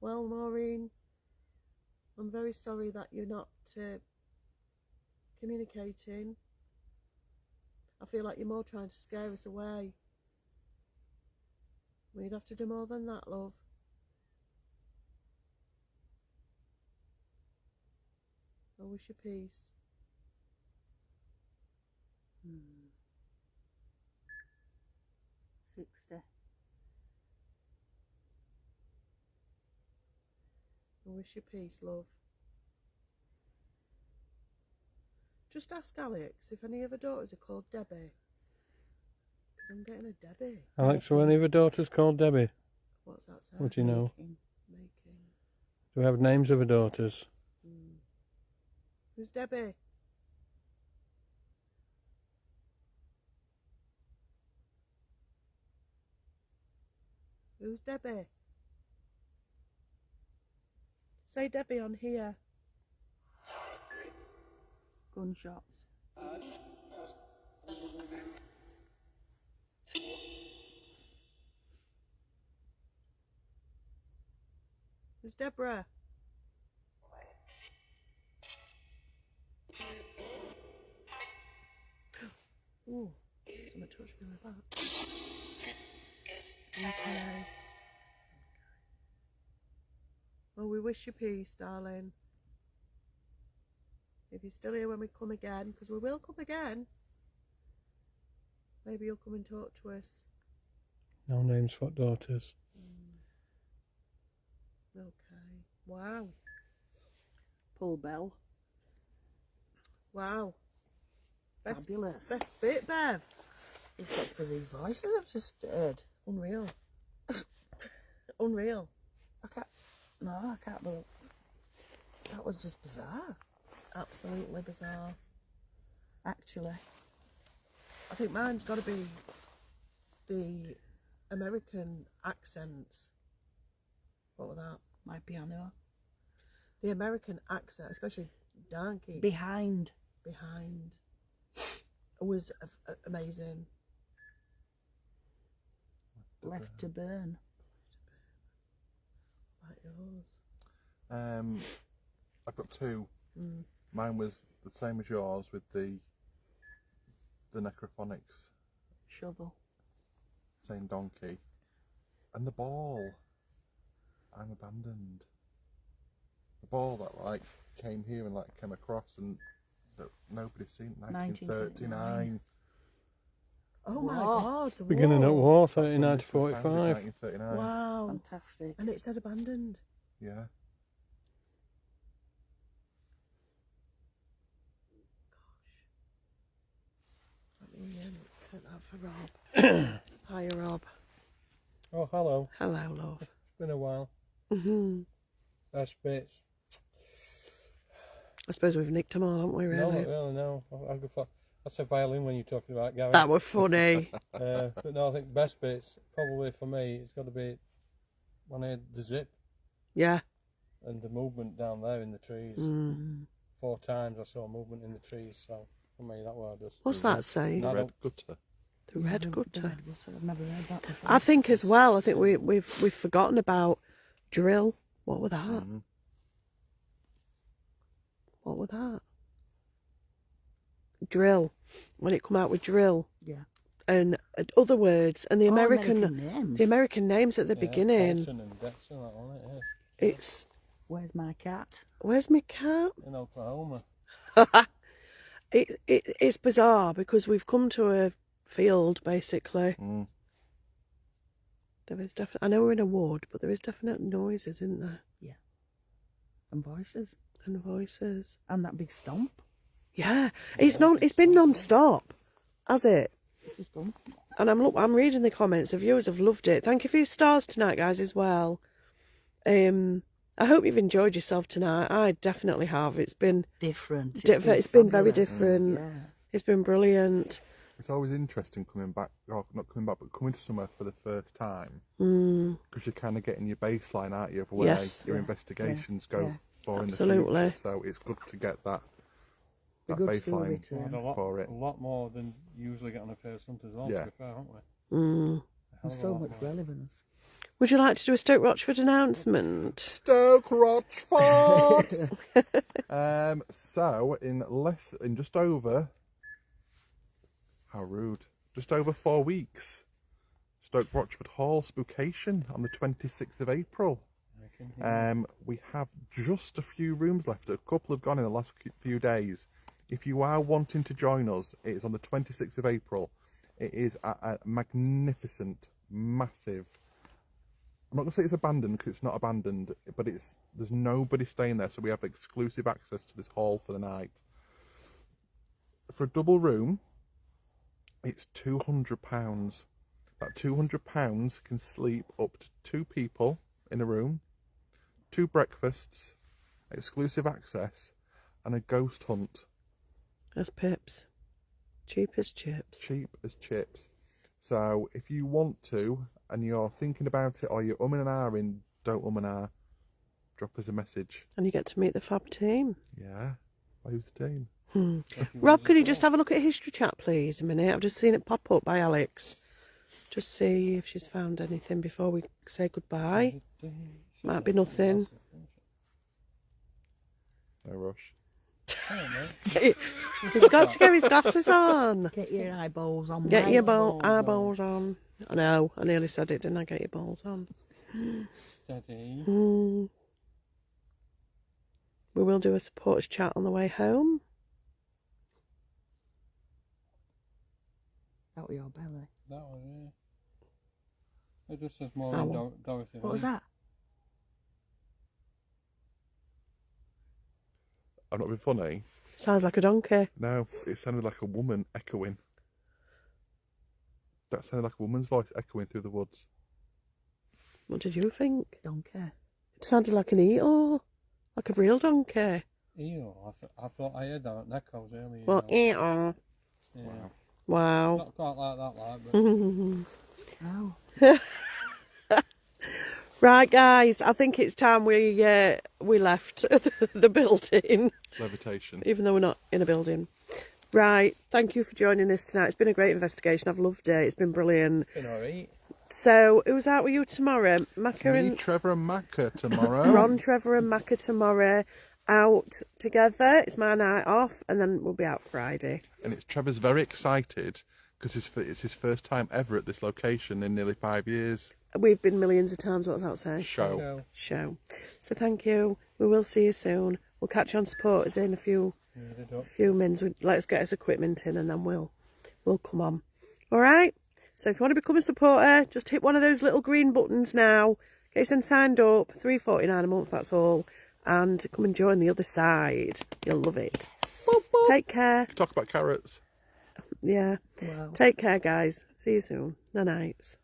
Well, Maureen, I'm very sorry that you're not communicating. I feel like you're more trying to scare us away. We'd have to do more than that, love. I wish you peace. 60. I wish you peace, love. Just ask Alex if any of her daughters are called Debbie. Because I'm getting a Debbie. Alex, are any of her daughters called Debbie? What's that say? What do you know? Making. Do we have names of her daughters? Who's Debbie? Who's Debbie? Say Debbie on here. Gunshots. Who's Deborah? Ooh, someone touched me with that. Okay. Well, we wish you peace, darling. If you're still here when we come again, because we will come again, maybe you'll come and talk to us. No names for daughters. Okay. Wow. Pull bell. Wow. Best Fabulous. bit, Bev. It's got to be these voices I've just heard. Unreal. Unreal. I can't believe. That was just bizarre, Absolutely bizarre. actually. I think mine's got to be the American accents. What was that? My piano. The American accent, especially Donkey Behind. was amazing. Left to burn. Like yours. I've got two. Mine was the same as yours with the necrophonics Shovel. saying donkey, and the ball. I'm abandoned. The ball that like came here and like came across and that nobody's seen. 1939. Oh my Wow. God. The Beginning at wall. war, That's when 39 to this was founded, 45. 1939. Wow. Fantastic. And it said abandoned. Yeah. Let me take that for Rob. Hiya, Rob. Oh, hello. Hello, love. It's been a while. Mm-hmm. Best bits. I suppose we've nicked them all, haven't we, No, really? not really, no. I'll go for... That's a violin when you're talking about Gary. That were funny. But no, I think best bits, probably for me, it's got to be when I had the zip Yeah. and the movement down there in the trees. Mm. 4 times I saw movement in the trees, so for me that was just... What's that say? No, I Red don't- gutter. The red The gutter. red gutter. I've never heard that before. I think as well, I think we've forgotten about drill. What were that? Mhm. What were that? Drill. When it come out with drill. Yeah. And other words. And the Oh, American names. the American names at the Yeah, beginning. Colton and Dexter, that one, yeah. It's Where's my cat? where's my cat? In Oklahoma. It's bizarre because we've come to a field basically. Mm. There is definitely. I know we're in a wood, but there is definite noises, isn't there? And voices. And voices. And that big stomp. Yeah, it's been non-stop, has it? Just done. And I'm reading the comments. The viewers have loved it. Thank you for your stars tonight, guys, as well. I hope you've enjoyed yourself tonight. I definitely have. It's been Different. it's been very fabulous. different. Yeah. It's been brilliant. It's always interesting coming back, or not coming back, but coming to somewhere for the first time. Mm, Because you're kind of getting your baseline, aren't you, of where Yes. your Yeah. investigations Yeah. go Yeah. for Absolutely. in the future. So it's good to get that Be that good to do a baseline return. A lot, for it. a lot more than you usually get on a first hunt as well, Yeah. to be fair, haven't we? mm. A hell There's of a so lot much more. relevance. Would you like to do a Stoke Rochford announcement? Stoke Rochford. So in just over, how rude, just over 4 weeks, Stoke Rochford Hall Spookation on the 26th of April. I can hear We have just a few rooms left. A couple have gone in the last few days. If you are wanting to join us, it is on the 26th of April. It is a magnificent, massive. I'm not going to say it's abandoned because it's not abandoned, but there's nobody staying there, so we have exclusive access to this hall for the night. For a double room, it's £200. That £200 can sleep up to 2 people in a room, 2 breakfasts, exclusive access, and a ghost hunt. That's pips. Cheap as chips. Cheap as chips. So if you want to, and you're thinking about it, or you're umming and ahhing, don't and ah. Drop us a message. And you get to meet the fab team. Yeah. Who's the team? Rob, could you just have a look at History Chat, please, a minute? I've just seen it pop up by Alex. Just see if she's found anything before we say goodbye. Might be nothing. No rush. He's got to get his glasses on. Get your eyeballs on. Get my your eyeballs on. eyeballs on. I know, I nearly said it, didn't I? Get your balls on. Steady. We will do a supporters chat on the way home. That was your belly. That was it. It just says more Oh, in well. Dorothy. What was that? I'm not being funny. Sounds like a donkey. No, it sounded like a woman echoing. That sounded like a woman's voice echoing through the woods. What did you think? Donkey. It sounded like an eeyore. Like a real donkey. Ew, I thought I heard that at Necko's earlier. Well, eeyore. Yeah. Wow. Not quite like that, like, but... Oh. Right, guys, I think it's time we left the building, Levitation. even though we're not in a building. Right, thank you for joining us tonight. It's been a great investigation. I've loved it. It's been brilliant. Been alright. So, who's out with you tomorrow? Macca Me, and Trevor and Macca tomorrow. Ron, Trevor and Macca tomorrow. Out together. It's my night off, and then we'll be out Friday. And it's Trevor's very excited because it's his first time ever at this location in nearly 5 years. We've been millions of times. What's that say? Show. Show. So thank you. We will see you soon. We'll catch you on supporters in a few minutes. Let's get us equipment in, and then we'll come on. All right. So if you want to become a supporter, just hit one of those little green buttons now. Get yourself signed up. $3.49 a month. That's all. And come and join the other side. You'll love it. Boop, boop. Take care. Talk about carrots. Yeah. Wow. Take care, guys. See you soon. Nights.